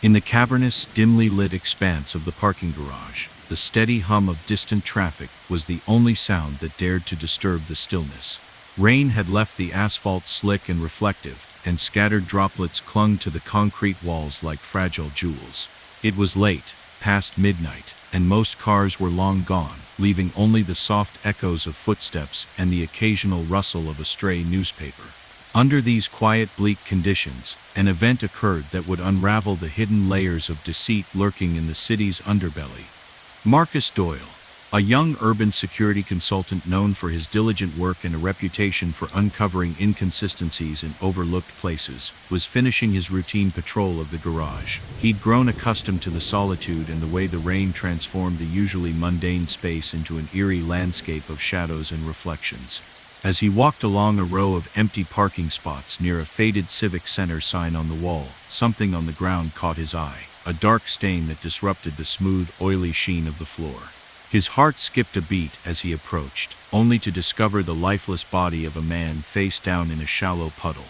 In the cavernous, dimly lit expanse of the parking garage, the steady hum of distant traffic was the only sound that dared to disturb the stillness. Rain had left the asphalt slick and reflective, and scattered droplets clung to the concrete walls like fragile jewels. It was late, past midnight, and most cars were long gone, leaving only the soft echoes of footsteps and the occasional rustle of a stray newspaper. Under these quiet, bleak conditions, an event occurred that would unravel the hidden layers of deceit lurking in the city's underbelly. Marcus Doyle, a young urban security consultant known for his diligent work and a reputation for uncovering inconsistencies in overlooked places, was finishing his routine patrol of the garage. He'd grown accustomed to the solitude and the way the rain transformed the usually mundane space into an eerie landscape of shadows and reflections. As he walked along a row of empty parking spots near a faded Civic Center sign on the wall, something on the ground caught his eye, a dark stain that disrupted the smooth, oily sheen of the floor. His heart skipped a beat as he approached, only to discover the lifeless body of a man face down in a shallow puddle.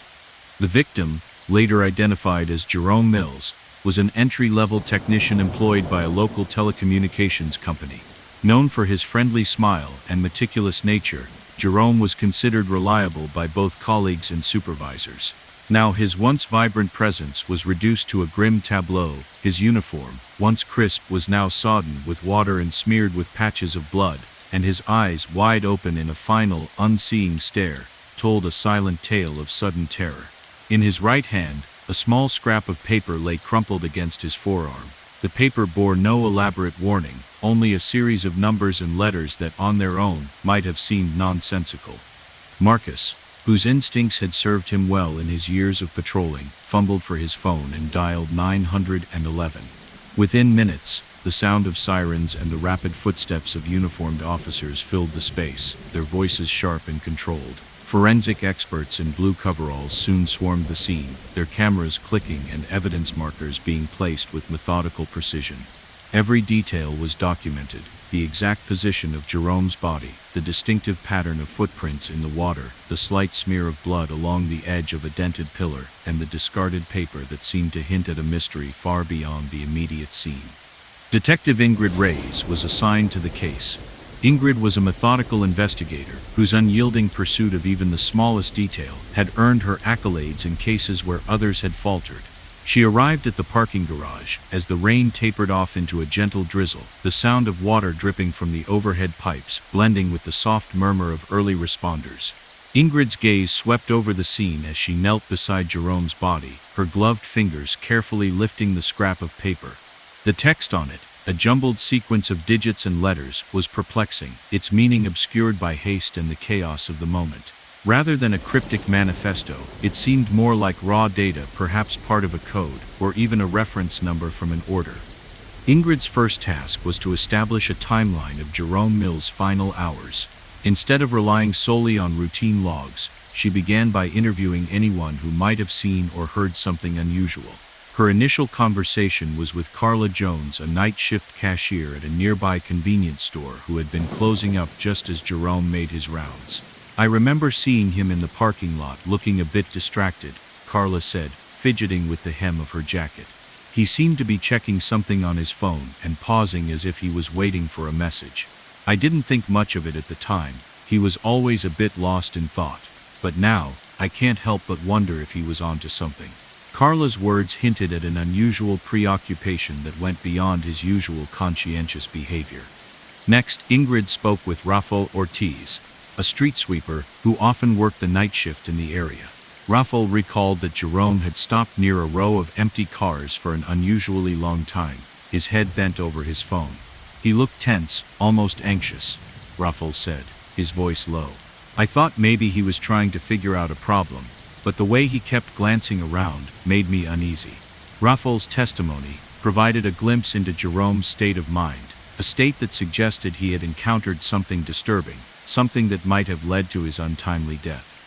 The victim, later identified as Jerome Mills, was an entry-level technician employed by a local telecommunications company. Known for his friendly smile and meticulous nature, Jerome was considered reliable by both colleagues and supervisors. Now his once vibrant presence was reduced to a grim tableau. His uniform, once crisp, was now sodden with water and smeared with patches of blood, and his eyes, wide open in a final, unseeing stare, told a silent tale of sudden terror. In his right hand, a small scrap of paper lay crumpled against his forearm. The paper bore no elaborate warning, only a series of numbers and letters that on their own might have seemed nonsensical. Marcus, whose instincts had served him well in his years of patrolling, fumbled for his phone and dialed 911. Within minutes, the sound of sirens and the rapid footsteps of uniformed officers filled the space, their voices sharp and controlled. Forensic experts in blue coveralls soon swarmed the scene, their cameras clicking and evidence markers being placed with methodical precision. Every detail was documented: the exact position of Jerome's body, the distinctive pattern of footprints in the water, the slight smear of blood along the edge of a dented pillar, and the discarded paper that seemed to hint at a mystery far beyond the immediate scene. Detective Ingrid Reyes was assigned to the case. Ingrid was a methodical investigator whose unyielding pursuit of even the smallest detail had earned her accolades in cases where others had faltered. She arrived at the parking garage as the rain tapered off into a gentle drizzle, the sound of water dripping from the overhead pipes blending with the soft murmur of early responders. Ingrid's gaze swept over the scene as she knelt beside Jerome's body, her gloved fingers carefully lifting the scrap of paper. The text on it, a jumbled sequence of digits and letters, was perplexing, its meaning obscured by haste and the chaos of the moment. Rather than a cryptic manifesto, it seemed more like raw data, perhaps part of a code, or even a reference number from an order. Ingrid's first task was to establish a timeline of Jerome Mills' final hours. Instead of relying solely on routine logs, she began by interviewing anyone who might have seen or heard something unusual. Her initial conversation was with Carla Jones, a night shift cashier at a nearby convenience store who had been closing up just as Jerome made his rounds. "I remember seeing him in the parking lot looking a bit distracted," Carla said, fidgeting with the hem of her jacket. "He seemed to be checking something on his phone and pausing as if he was waiting for a message. I didn't think much of it at the time. He was always a bit lost in thought. But now, I can't help but wonder if he was onto something." Carla's words hinted at an unusual preoccupation that went beyond his usual conscientious behavior. Next, Ingrid spoke with Rafael Ortiz, a street sweeper who often worked the night shift in the area. Rafael recalled that Jerome had stopped near a row of empty cars for an unusually long time, his head bent over his phone. "He looked tense, almost anxious," Rafael said, his voice low. "I thought maybe he was trying to figure out a problem, but the way he kept glancing around made me uneasy." Rafael's testimony provided a glimpse into Jerome's state of mind, a state that suggested he had encountered something disturbing, something that might have led to his untimely death.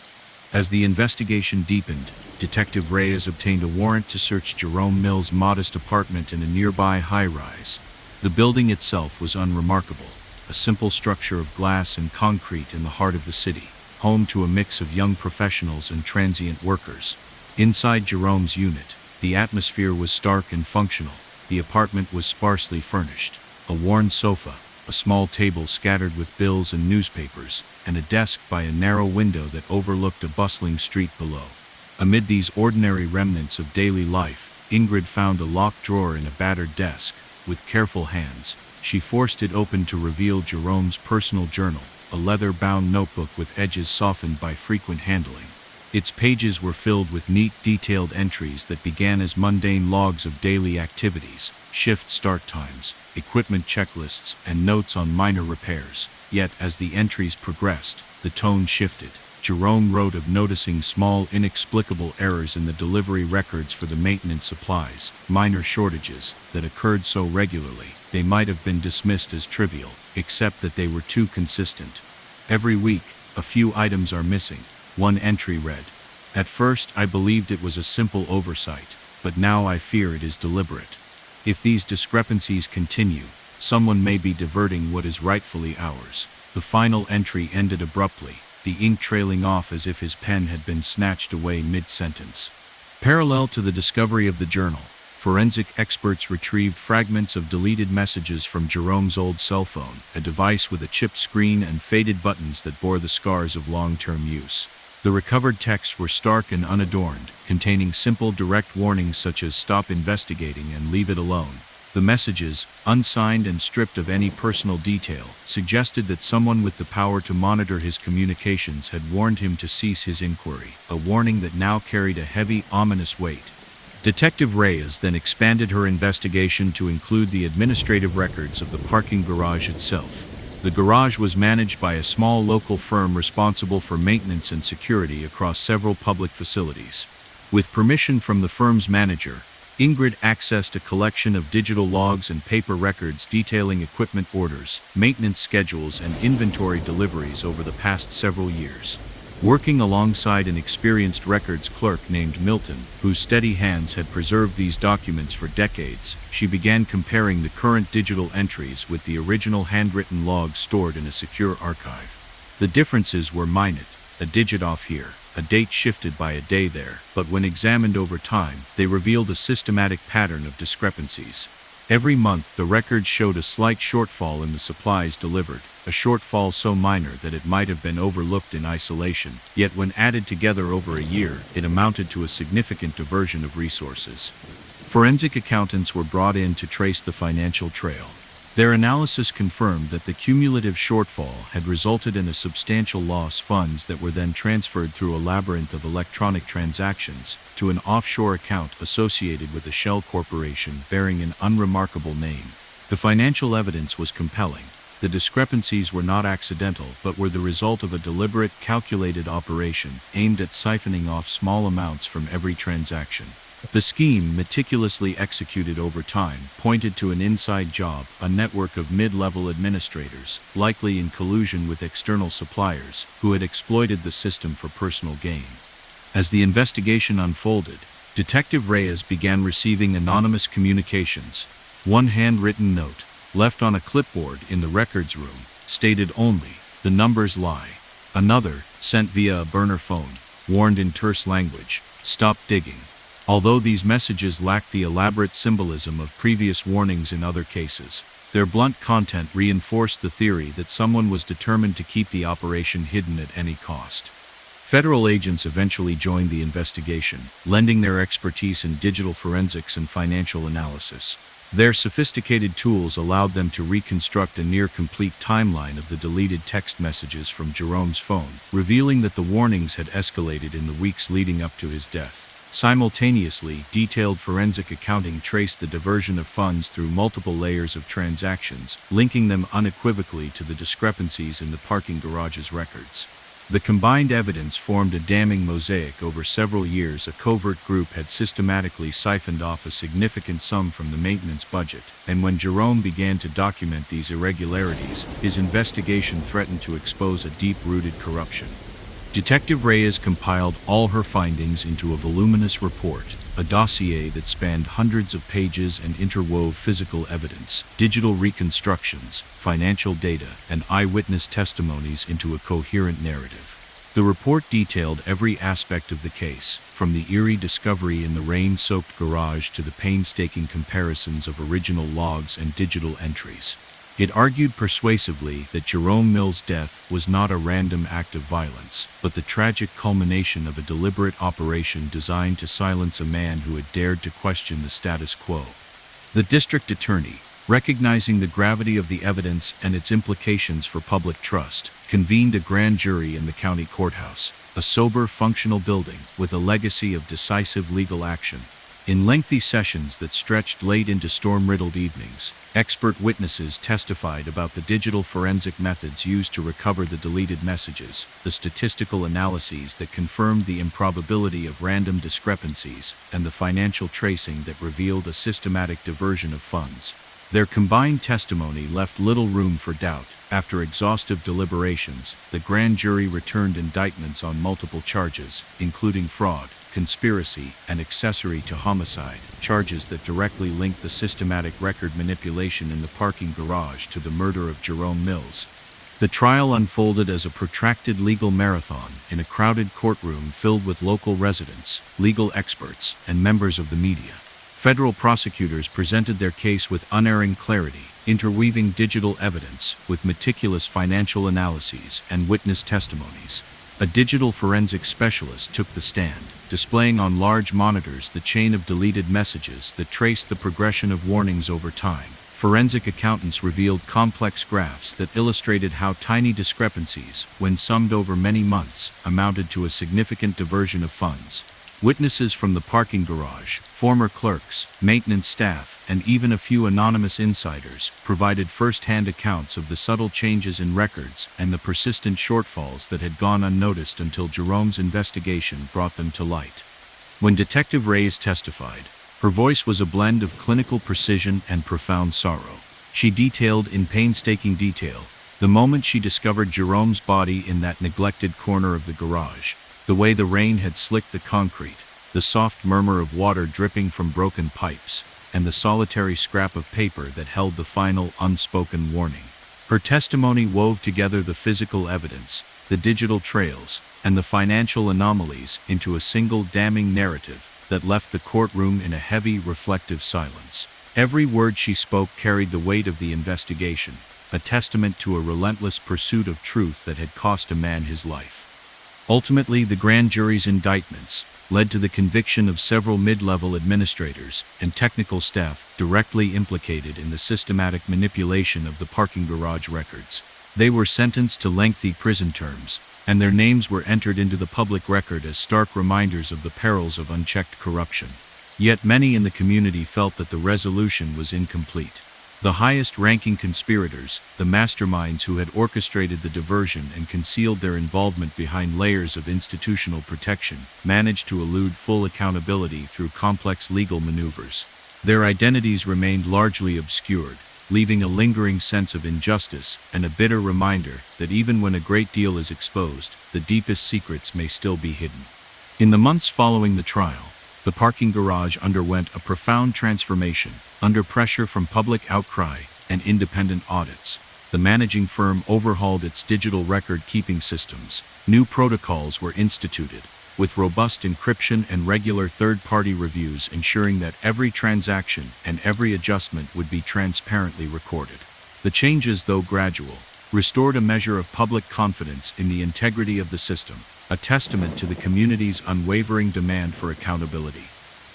As the investigation deepened, Detective Reyes obtained a warrant to search Jerome Mills' modest apartment in a nearby high-rise. The building itself was unremarkable, a simple structure of glass and concrete in the heart of the city, home to a mix of young professionals and transient workers. Inside Jerome's unit, The atmosphere was stark and functional. The apartment was sparsely furnished. A worn sofa, a small table scattered with bills and newspapers, and a desk by a narrow window that overlooked a bustling street below. Amid these ordinary remnants of daily life, Ingrid found a locked drawer in a battered desk. With careful hands, she forced it open to reveal Jerome's personal journal, a leather-bound notebook with edges softened by frequent handling. Its pages were filled with neat, detailed entries that began as mundane logs of daily activities, shift start times, equipment checklists, and notes on minor repairs. Yet, as the entries progressed, the tone shifted. Jerome wrote of noticing small, inexplicable errors in the delivery records for the maintenance supplies, minor shortages that occurred so regularly they might have been dismissed as trivial, except that they were too consistent. Every week, a few items are missing. One entry read, "At first I believed it was a simple oversight, but now I fear it is deliberate. If these discrepancies continue, someone may be diverting what is rightfully ours." The final entry ended abruptly, the ink trailing off as if his pen had been snatched away mid-sentence. Parallel to the discovery of the journal, forensic experts retrieved fragments of deleted messages from Jerome's old cell phone, a device with a chipped screen and faded buttons that bore the scars of long-term use. The recovered texts were stark and unadorned, containing simple, direct warnings such as "stop investigating" and "leave it alone." The messages, unsigned and stripped of any personal detail, suggested that someone with the power to monitor his communications had warned him to cease his inquiry, a warning that now carried a heavy, ominous weight. Detective Reyes then expanded her investigation to include the administrative records of the parking garage itself. The garage was managed by a small local firm responsible for maintenance and security across several public facilities. With permission from the firm's manager, Ingrid accessed a collection of digital logs and paper records detailing equipment orders, maintenance schedules, and inventory deliveries over the past several years. Working alongside an experienced records clerk named Milton, whose steady hands had preserved these documents for decades, she began comparing the current digital entries with the original handwritten logs stored in a secure archive. The differences were minute, a digit off here, a date shifted by a day there, but when examined over time, they revealed a systematic pattern of discrepancies. Every month, the records showed a slight shortfall in the supplies delivered, a shortfall so minor that it might have been overlooked in isolation, yet when added together over a year, it amounted to a significant diversion of resources. Forensic accountants were brought in to trace the financial trail. Their analysis confirmed that the cumulative shortfall had resulted in a substantial loss, funds that were then transferred through a labyrinth of electronic transactions to an offshore account associated with a shell corporation bearing an unremarkable name. The financial evidence was compelling. The discrepancies were not accidental but were the result of a deliberate, calculated operation aimed at siphoning off small amounts from every transaction. The scheme, meticulously executed over time, pointed to an inside job, a network of mid-level administrators, likely in collusion with external suppliers, who had exploited the system for personal gain. As the investigation unfolded, Detective Reyes began receiving anonymous communications. One handwritten note, left on a clipboard in the records room, stated only, "The numbers lie." Another, sent via a burner phone, warned in terse language, "Stop digging." Although these messages lacked the elaborate symbolism of previous warnings in other cases, their blunt content reinforced the theory that someone was determined to keep the operation hidden at any cost. Federal agents eventually joined the investigation, lending their expertise in digital forensics and financial analysis. Their sophisticated tools allowed them to reconstruct a near-complete timeline of the deleted text messages from Jerome's phone, revealing that the warnings had escalated in the weeks leading up to his death. Simultaneously, detailed forensic accounting traced the diversion of funds through multiple layers of transactions, linking them unequivocally to the discrepancies in the parking garage's records. The combined evidence formed a damning mosaic. Over several years, a covert group had systematically siphoned off a significant sum from the maintenance budget, and when Jerome began to document these irregularities, his investigation threatened to expose a deep-rooted corruption. Detective Reyes compiled all her findings into a voluminous report, a dossier that spanned hundreds of pages and interwove physical evidence, digital reconstructions, financial data, and eyewitness testimonies into a coherent narrative. The report detailed every aspect of the case, from the eerie discovery in the rain-soaked garage to the painstaking comparisons of original logs and digital entries. It argued persuasively that Jerome Mill's death was not a random act of violence, but the tragic culmination of a deliberate operation designed to silence a man who had dared to question the status quo. The district attorney, recognizing the gravity of the evidence and its implications for public trust, convened a grand jury in the county courthouse, a sober, functional building with a legacy of decisive legal action. In lengthy sessions that stretched late into storm-riddled evenings, expert witnesses testified about the digital forensic methods used to recover the deleted messages, the statistical analyses that confirmed the improbability of random discrepancies, and the financial tracing that revealed a systematic diversion of funds. Their combined testimony left little room for doubt. After exhaustive deliberations, the grand jury returned indictments on multiple charges, including fraud, conspiracy, and accessory to homicide, charges that directly linked the systematic record manipulation in the parking garage to the murder of Jerome Mills. The trial unfolded as a protracted legal marathon in a crowded courtroom filled with local residents, legal experts, and members of the media. Federal prosecutors presented their case with unerring clarity, interweaving digital evidence with meticulous financial analyses and witness testimonies. A digital forensic specialist took the stand, displaying on large monitors the chain of deleted messages that traced the progression of warnings over time. Forensic accountants revealed complex graphs that illustrated how tiny discrepancies, when summed over many months, amounted to a significant diversion of funds. Witnesses from the parking garage, former clerks, maintenance staff, and even a few anonymous insiders provided first-hand accounts of the subtle changes in records and the persistent shortfalls that had gone unnoticed until Jerome's investigation brought them to light. When Detective Reyes testified, her voice was a blend of clinical precision and profound sorrow. She detailed in painstaking detail the moment she discovered Jerome's body in that neglected corner of the garage, the way the rain had slicked the concrete, the soft murmur of water dripping from broken pipes, and the solitary scrap of paper that held the final unspoken warning. Her testimony wove together the physical evidence, the digital trails, and the financial anomalies into a single damning narrative that left the courtroom in a heavy, reflective silence. Every word she spoke carried the weight of the investigation, a testament to a relentless pursuit of truth that had cost a man his life. Ultimately, the grand jury's indictments led to the conviction of several mid-level administrators and technical staff directly implicated in the systematic manipulation of the parking garage records. They were sentenced to lengthy prison terms, and their names were entered into the public record as stark reminders of the perils of unchecked corruption. Yet many in the community felt that the resolution was incomplete. The highest-ranking conspirators, the masterminds who had orchestrated the diversion and concealed their involvement behind layers of institutional protection, managed to elude full accountability through complex legal maneuvers. Their identities remained largely obscured, leaving a lingering sense of injustice and a bitter reminder that even when a great deal is exposed, the deepest secrets may still be hidden. In the months following the trial, the parking garage underwent a profound transformation. Under pressure from public outcry and independent audits, the managing firm overhauled its digital record-keeping systems. New protocols were instituted, with robust encryption and regular third-party reviews ensuring that every transaction and every adjustment would be transparently recorded. The changes, though gradual, restored a measure of public confidence in the integrity of the system, a testament to the community's unwavering demand for accountability.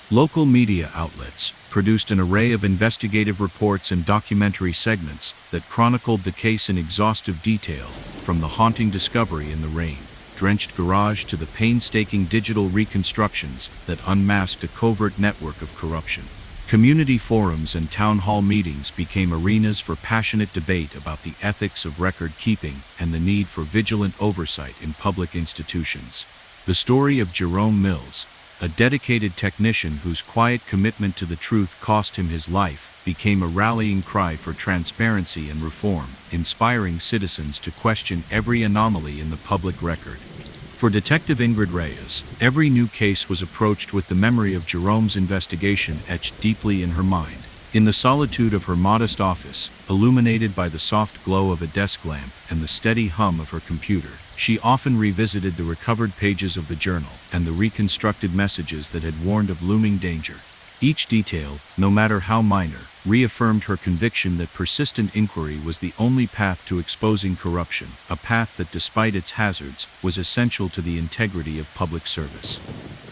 Local media outlets produced an array of investigative reports and documentary segments that chronicled the case in exhaustive detail, from the haunting discovery in the rain-drenched garage to the painstaking digital reconstructions that unmasked a covert network of corruption. Community forums and town hall meetings became arenas for passionate debate about the ethics of record-keeping and the need for vigilant oversight in public institutions. The story of Jerome Mills, a dedicated technician whose quiet commitment to the truth cost him his life, became a rallying cry for transparency and reform, inspiring citizens to question every anomaly in the public record. For Detective Ingrid Reyes, every new case was approached with the memory of Jerome's investigation etched deeply in her mind. In the solitude of her modest office, illuminated by the soft glow of a desk lamp and the steady hum of her computer, she often revisited the recovered pages of the journal and the reconstructed messages that had warned of looming danger. Each detail, no matter how minor, reaffirmed her conviction that persistent inquiry was the only path to exposing corruption, a path that, despite its hazards, was essential to the integrity of public service.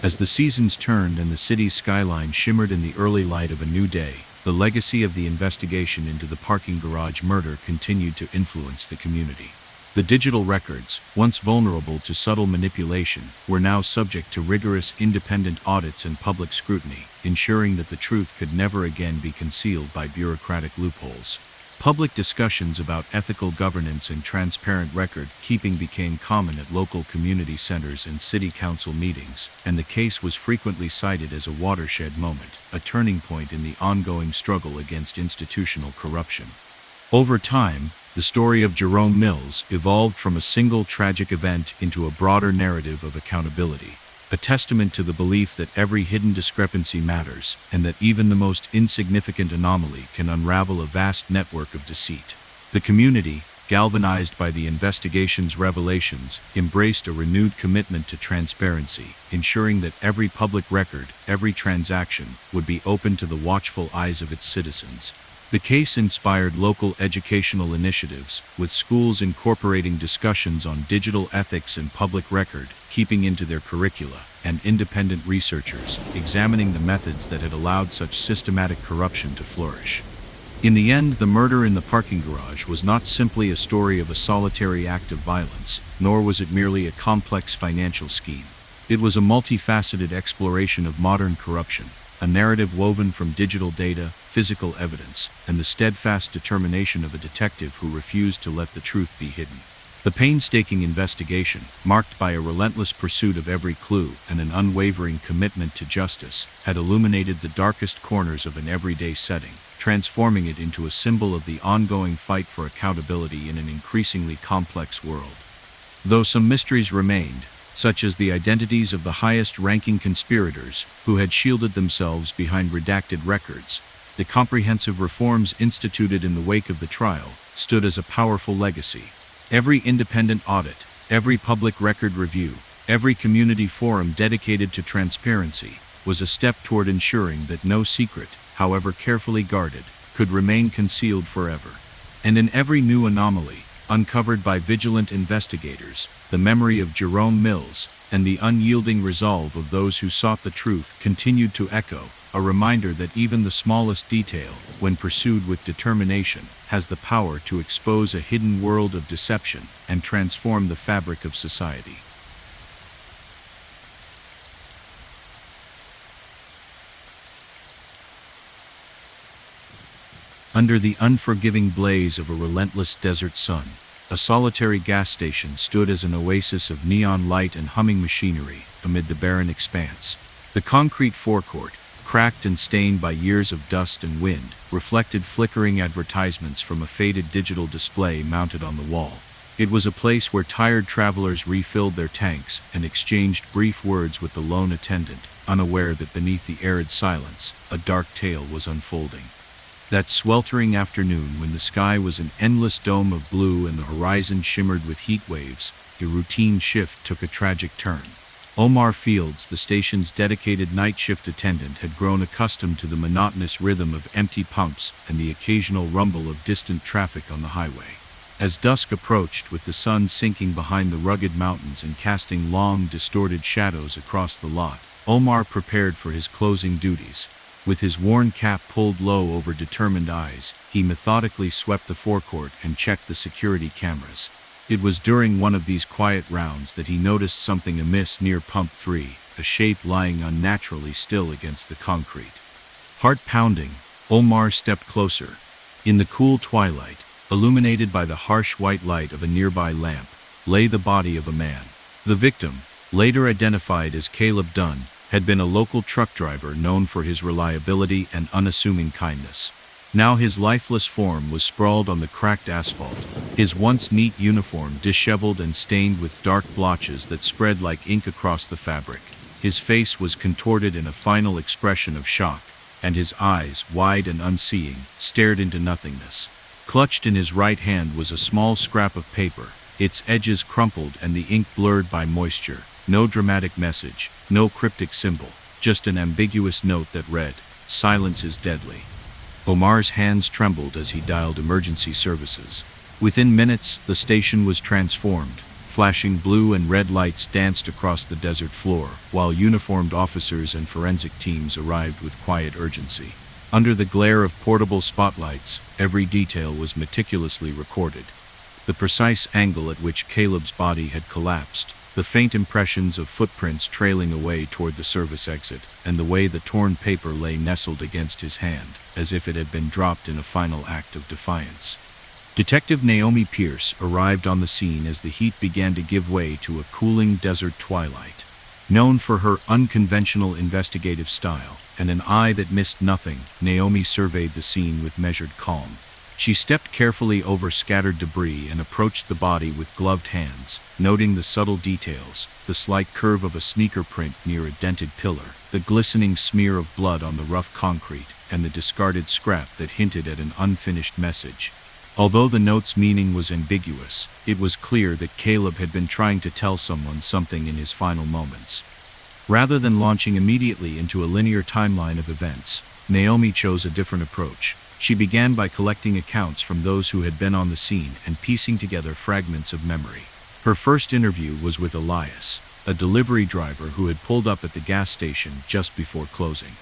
As the seasons turned and the city's skyline shimmered in the early light of a new day, the legacy of the investigation into the parking garage murder continued to influence the community. The digital records, once vulnerable to subtle manipulation, were now subject to rigorous independent audits and public scrutiny, ensuring that the truth could never again be concealed by bureaucratic loopholes. Public discussions about ethical governance and transparent record-keeping became common at local community centers and city council meetings, and the case was frequently cited as a watershed moment, a turning point in the ongoing struggle against institutional corruption. Over time, the story of Jerome Mills evolved from a single tragic event into a broader narrative of accountability, a testament to the belief that every hidden discrepancy matters, and that even the most insignificant anomaly can unravel a vast network of deceit. The community, galvanized by the investigation's revelations, embraced a renewed commitment to transparency, ensuring that every public record, every transaction, would be open to the watchful eyes of its citizens. The case inspired local educational initiatives, with schools incorporating discussions on digital ethics and public record keeping into their curricula, and independent researchers examining the methods that had allowed such systematic corruption to flourish. In the end, the murder in the parking garage was not simply a story of a solitary act of violence, nor was it merely a complex financial scheme. It was a multifaceted exploration of modern corruption, a narrative woven from digital data, physical evidence, and the steadfast determination of a detective who refused to let the truth be hidden. The painstaking investigation, marked by a relentless pursuit of every clue and an unwavering commitment to justice, had illuminated the darkest corners of an everyday setting, transforming it into a symbol of the ongoing fight for accountability in an increasingly complex world. Though some mysteries remained, such as the identities of the highest-ranking conspirators who had shielded themselves behind redacted records, the comprehensive reforms instituted in the wake of the trial stood as a powerful legacy. Every independent audit, every public record review, every community forum dedicated to transparency was a step toward ensuring that no secret, however carefully guarded, could remain concealed forever. And in every new anomaly, uncovered by vigilant investigators, the memory of Jerome Mills and the unyielding resolve of those who sought the truth continued to echo, a reminder that even the smallest detail, when pursued with determination, has the power to expose a hidden world of deception and transform the fabric of society. Under the unforgiving blaze of a relentless desert sun, a solitary gas station stood as an oasis of neon light and humming machinery amid the barren expanse. The concrete forecourt, cracked and stained by years of dust and wind, reflected flickering advertisements from a faded digital display mounted on the wall. It was a place where tired travelers refilled their tanks and exchanged brief words with the lone attendant, unaware that beneath the arid silence, a dark tale was unfolding. That sweltering afternoon, when the sky was an endless dome of blue and the horizon shimmered with heat waves, a routine shift took a tragic turn. Omar Fields, the station's dedicated night shift attendant, had grown accustomed to the monotonous rhythm of empty pumps and the occasional rumble of distant traffic on the highway. As dusk approached, with the sun sinking behind the rugged mountains and casting long, distorted shadows across the lot, Omar prepared for his closing duties. With his worn cap pulled low over determined eyes, he methodically swept the forecourt and checked the security cameras. It was during one of these quiet rounds that he noticed something amiss near Pump 3, a shape lying unnaturally still against the concrete. Heart pounding, Omar stepped closer. In the cool twilight, illuminated by the harsh white light of a nearby lamp, lay the body of a man. The victim, later identified as Caleb Dunn, had been a local truck driver known for his reliability and unassuming kindness. Now his lifeless form was sprawled on the cracked asphalt, his once neat uniform disheveled and stained with dark blotches that spread like ink across the fabric. His face was contorted in a final expression of shock, and his eyes, wide and unseeing, stared into nothingness. Clutched in his right hand was a small scrap of paper, its edges crumpled and the ink blurred by moisture. No dramatic message, no cryptic symbol, just an ambiguous note that read, "Silence is deadly." Omar's hands trembled as he dialed emergency services. Within minutes, the station was transformed. Flashing blue and red lights danced across the desert floor, while uniformed officers and forensic teams arrived with quiet urgency. Under the glare of portable spotlights, every detail was meticulously recorded. The precise angle at which Caleb's body had collapsed, the faint impressions of footprints trailing away toward the service exit, and the way the torn paper lay nestled against his hand, as if it had been dropped in a final act of defiance. Detective Naomi Pierce arrived on the scene as the heat began to give way to a cooling desert twilight. Known for her unconventional investigative style and an eye that missed nothing, Naomi surveyed the scene with measured calm. She stepped carefully over scattered debris and approached the body with gloved hands, noting the subtle details, the slight curve of a sneaker print near a dented pillar, the glistening smear of blood on the rough concrete, and the discarded scrap that hinted at an unfinished message. Although the note's meaning was ambiguous, it was clear that Caleb had been trying to tell someone something in his final moments. Rather than launching immediately into a linear timeline of events, Naomi chose a different approach. She began by collecting accounts from those who had been on the scene and piecing together fragments of memory. Her first interview was with Elias, a delivery driver who had pulled up at the gas station just before closing.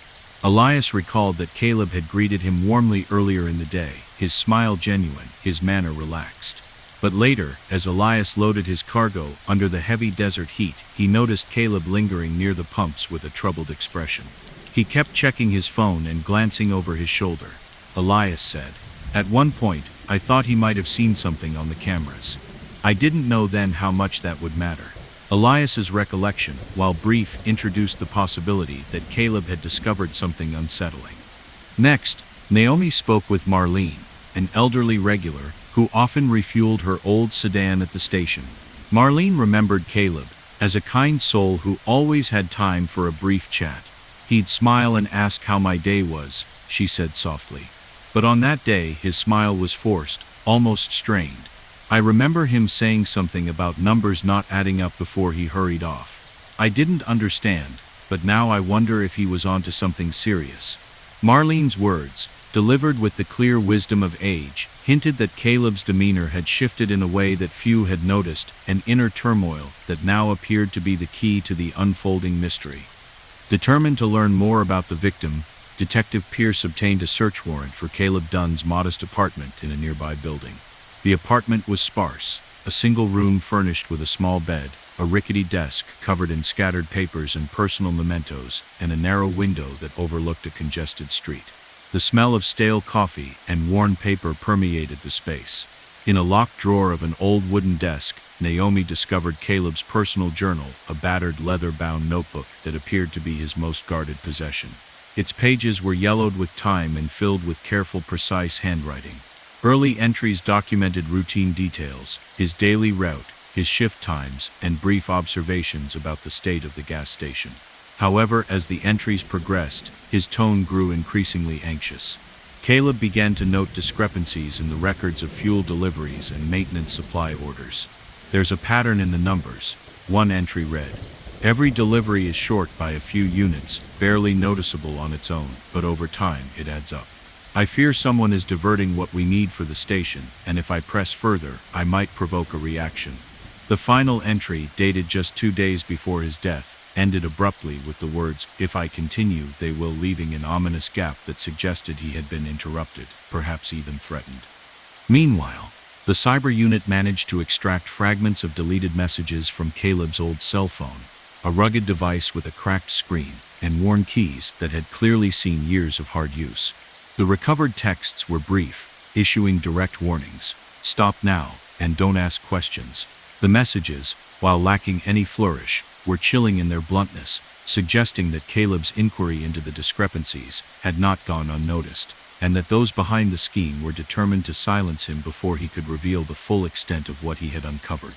Elias recalled that Caleb had greeted him warmly earlier in the day, his smile genuine, his manner relaxed. But later, as Elias loaded his cargo under the heavy desert heat, he noticed Caleb lingering near the pumps with a troubled expression. He kept checking his phone and glancing over his shoulder. Elias said, "At one point, I thought he might have seen something on the cameras. I didn't know then how much that would matter." Elias's recollection, while brief, introduced the possibility that Caleb had discovered something unsettling. Next, Naomi spoke with Marlene, an elderly regular who often refueled her old sedan at the station. Marlene remembered Caleb as a kind soul who always had time for a brief chat. "He'd smile and ask how my day was," she said softly. But on that day, his smile was forced, almost strained. "I remember him saying something about numbers not adding up before he hurried off. I didn't understand, but now I wonder if he was onto something serious." Marlene's words, delivered with the clear wisdom of age, hinted that Caleb's demeanor had shifted in a way that few had noticed, an inner turmoil that now appeared to be the key to the unfolding mystery. Determined to learn more about the victim, Detective Pierce obtained a search warrant for Caleb Dunn's modest apartment in a nearby building. The apartment was sparse, a single room furnished with a small bed, a rickety desk covered in scattered papers and personal mementos, and a narrow window that overlooked a congested street. The smell of stale coffee and worn paper permeated the space. In a locked drawer of an old wooden desk, Naomi discovered Caleb's personal journal, a battered leather-bound notebook that appeared to be his most guarded possession. Its pages were yellowed with time and filled with careful, precise handwriting. Early entries documented routine details, his daily route, his shift times, and brief observations about the state of the gas station. However, as the entries progressed, his tone grew increasingly anxious. Caleb began to note discrepancies in the records of fuel deliveries and maintenance supply orders. "There's a pattern in the numbers," one entry read. "Every delivery is short by a few units, barely noticeable on its own, but over time it adds up. I fear someone is diverting what we need for the station, and if I press further, I might provoke a reaction." The final entry, dated just 2 days before his death, ended abruptly with the words, "If I continue, they will," leaving an ominous gap that suggested he had been interrupted, perhaps even threatened. Meanwhile, the cyber unit managed to extract fragments of deleted messages from Caleb's old cell phone, a rugged device with a cracked screen and worn keys that had clearly seen years of hard use. The recovered texts were brief, issuing direct warnings: "Stop now," and "Don't ask questions." The messages, while lacking any flourish, were chilling in their bluntness, suggesting that Caleb's inquiry into the discrepancies had not gone unnoticed, and that those behind the scheme were determined to silence him before he could reveal the full extent of what he had uncovered.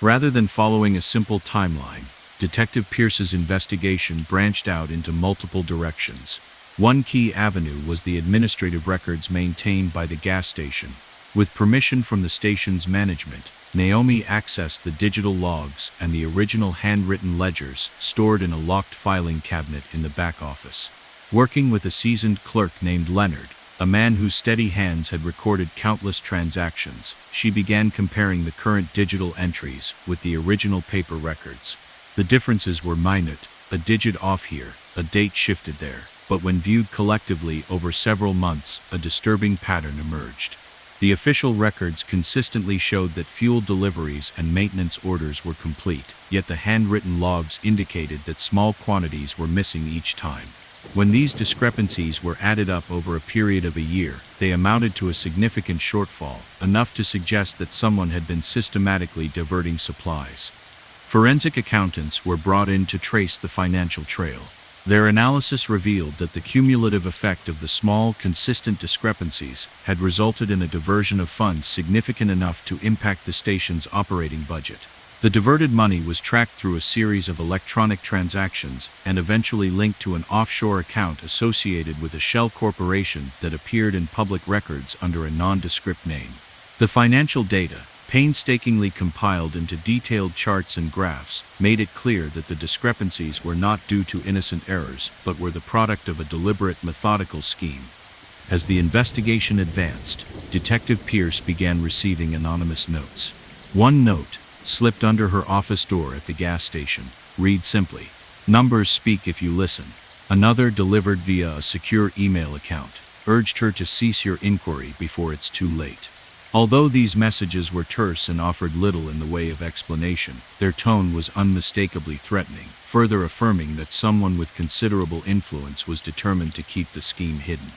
Rather than following a simple timeline, Detective Pierce's investigation branched out into multiple directions. One key avenue was the administrative records maintained by the gas station. With permission from the station's management, Naomi accessed the digital logs and the original handwritten ledgers stored in a locked filing cabinet in the back office. Working with a seasoned clerk named Leonard, a man whose steady hands had recorded countless transactions, she began comparing the current digital entries with the original paper records. The differences were minute, a digit off here, a date shifted there, but when viewed collectively over several months, a disturbing pattern emerged. The official records consistently showed that fuel deliveries and maintenance orders were complete, yet the handwritten logs indicated that small quantities were missing each time. When these discrepancies were added up over a period of a year, they amounted to a significant shortfall, enough to suggest that someone had been systematically diverting supplies. Forensic accountants were brought in to trace the financial trail. Their analysis revealed that the cumulative effect of the small, consistent discrepancies had resulted in a diversion of funds significant enough to impact the station's operating budget. The diverted money was tracked through a series of electronic transactions and eventually linked to an offshore account associated with a shell corporation that appeared in public records under a nondescript name. The financial data, painstakingly compiled into detailed charts and graphs, made it clear that the discrepancies were not due to innocent errors, but were the product of a deliberate, methodical scheme. As the investigation advanced, Detective Pierce began receiving anonymous notes. One note, slipped under her office door at the gas station, read simply, "Numbers speak if you listen." Another, delivered via a secure email account, urged her to cease your inquiry before it's too late. Although these messages were terse and offered little in the way of explanation, their tone was unmistakably threatening, further affirming that someone with considerable influence was determined to keep the scheme hidden.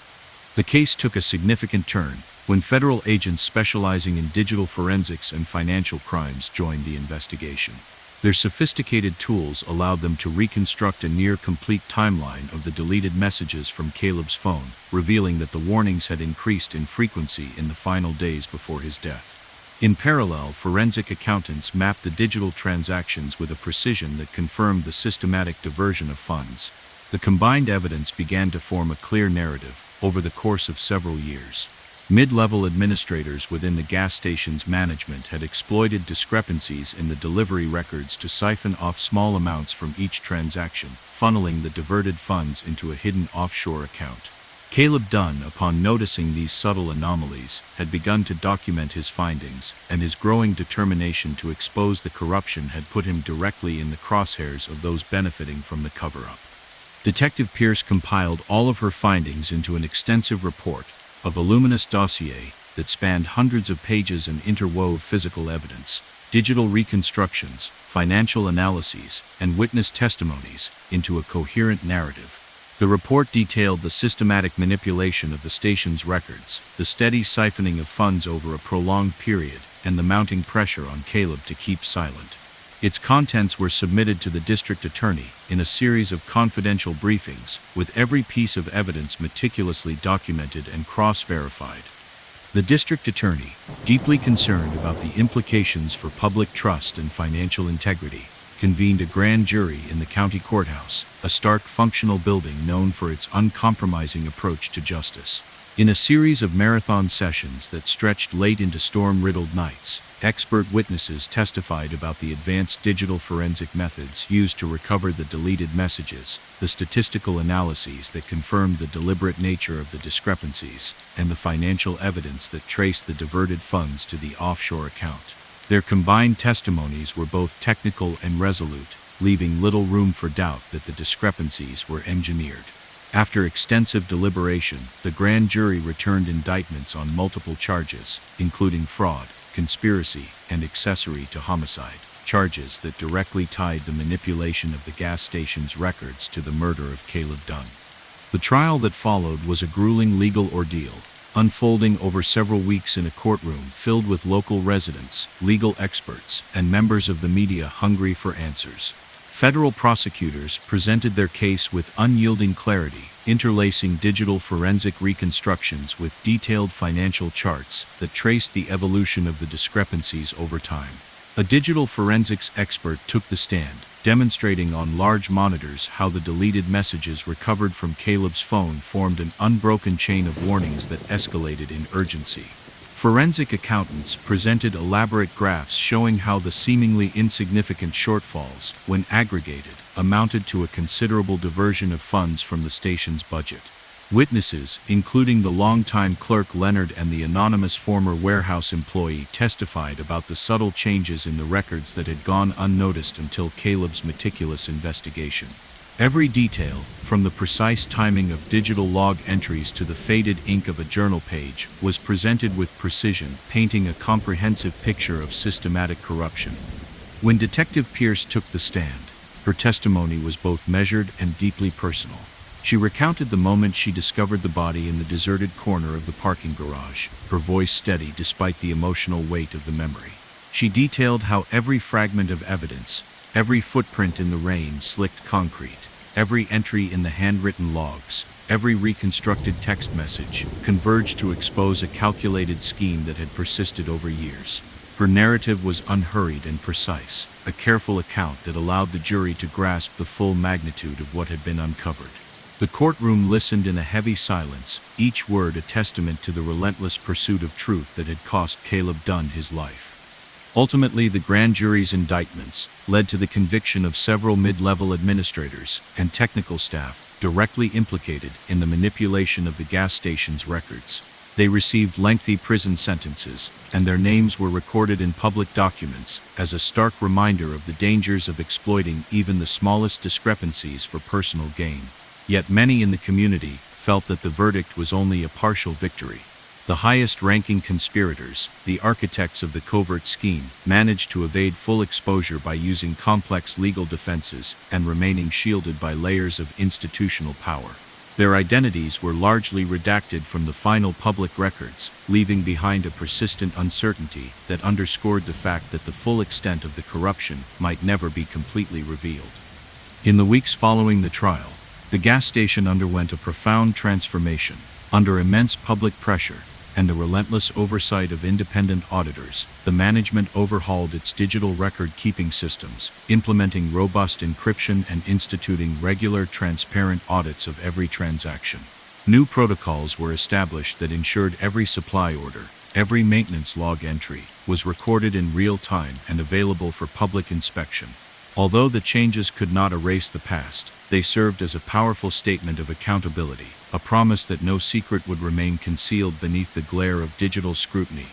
The case took a significant turn when federal agents specializing in digital forensics and financial crimes joined the investigation. Their sophisticated tools allowed them to reconstruct a near-complete timeline of the deleted messages from Caleb's phone, revealing that the warnings had increased in frequency in the final days before his death. In parallel, forensic accountants mapped the digital transactions with a precision that confirmed the systematic diversion of funds. The combined evidence began to form a clear narrative over the course of several years. Mid-level administrators within the gas station's management had exploited discrepancies in the delivery records to siphon off small amounts from each transaction, funneling the diverted funds into a hidden offshore account. Caleb Dunn, upon noticing these subtle anomalies, had begun to document his findings, and his growing determination to expose the corruption had put him directly in the crosshairs of those benefiting from the cover-up. Detective Pierce compiled all of her findings into an extensive report, a voluminous dossier that spanned hundreds of pages and interwove physical evidence, digital reconstructions, financial analyses, and witness testimonies into a coherent narrative. The report detailed the systematic manipulation of the station's records, the steady siphoning of funds over a prolonged period, and the mounting pressure on Caleb to keep silent. Its contents were submitted to the district attorney in a series of confidential briefings, with every piece of evidence meticulously documented and cross-verified. The district attorney, deeply concerned about the implications for public trust and financial integrity, convened a grand jury in the county courthouse, a stark functional building known for its uncompromising approach to justice. In a series of marathon sessions that stretched late into storm-riddled nights, expert witnesses testified about the advanced digital forensic methods used to recover the deleted messages, the statistical analyses that confirmed the deliberate nature of the discrepancies, and the financial evidence that traced the diverted funds to the offshore account. Their combined testimonies were both technical and resolute, leaving little room for doubt that the discrepancies were engineered. After extensive deliberation, the grand jury returned indictments on multiple charges, including fraud, conspiracy, and accessory to homicide, charges that directly tied the manipulation of the gas station's records to the murder of Caleb Dunn. The trial that followed was a grueling legal ordeal, unfolding over several weeks in a courtroom filled with local residents, legal experts, and members of the media hungry for answers. Federal prosecutors presented their case with unyielding clarity, interlacing digital forensic reconstructions with detailed financial charts that traced the evolution of the discrepancies over time. A digital forensics expert took the stand, demonstrating on large monitors how the deleted messages recovered from Caleb's phone formed an unbroken chain of warnings that escalated in urgency. Forensic accountants presented elaborate graphs showing how the seemingly insignificant shortfalls, when aggregated, amounted to a considerable diversion of funds from the station's budget. Witnesses, including the longtime clerk Leonard and the anonymous former warehouse employee, testified about the subtle changes in the records that had gone unnoticed until Caleb's meticulous investigation. Every detail, from the precise timing of digital log entries to the faded ink of a journal page, was presented with precision, painting a comprehensive picture of systematic corruption. When Detective Pierce took the stand, her testimony was both measured and deeply personal. She recounted the moment she discovered the body in the deserted corner of the parking garage, her voice steady despite the emotional weight of the memory. She detailed how every fragment of evidence, every footprint in the rain-slicked concrete, every entry in the handwritten logs, every reconstructed text message, converged to expose a calculated scheme that had persisted over years. Her narrative was unhurried and precise, a careful account that allowed the jury to grasp the full magnitude of what had been uncovered. The courtroom listened in a heavy silence, each word a testament to the relentless pursuit of truth that had cost Caleb Dunn his life. Ultimately, the grand jury's indictments led to the conviction of several mid-level administrators and technical staff directly implicated in the manipulation of the gas station's records. They received lengthy prison sentences, and their names were recorded in public documents as a stark reminder of the dangers of exploiting even the smallest discrepancies for personal gain. Yet many in the community felt that the verdict was only a partial victory. The highest-ranking conspirators, the architects of the covert scheme, managed to evade full exposure by using complex legal defenses and remaining shielded by layers of institutional power. Their identities were largely redacted from the final public records, leaving behind a persistent uncertainty that underscored the fact that the full extent of the corruption might never be completely revealed. In the weeks following the trial, the gas station underwent a profound transformation. Under immense public pressure and the relentless oversight of independent auditors, the management overhauled its digital record-keeping systems, implementing robust encryption and instituting regular, transparent audits of every transaction. New protocols were established that ensured every supply order, every maintenance log entry, was recorded in real time and available for public inspection. Although the changes could not erase the past, they served as a powerful statement of accountability, a promise that no secret would remain concealed beneath the glare of digital scrutiny.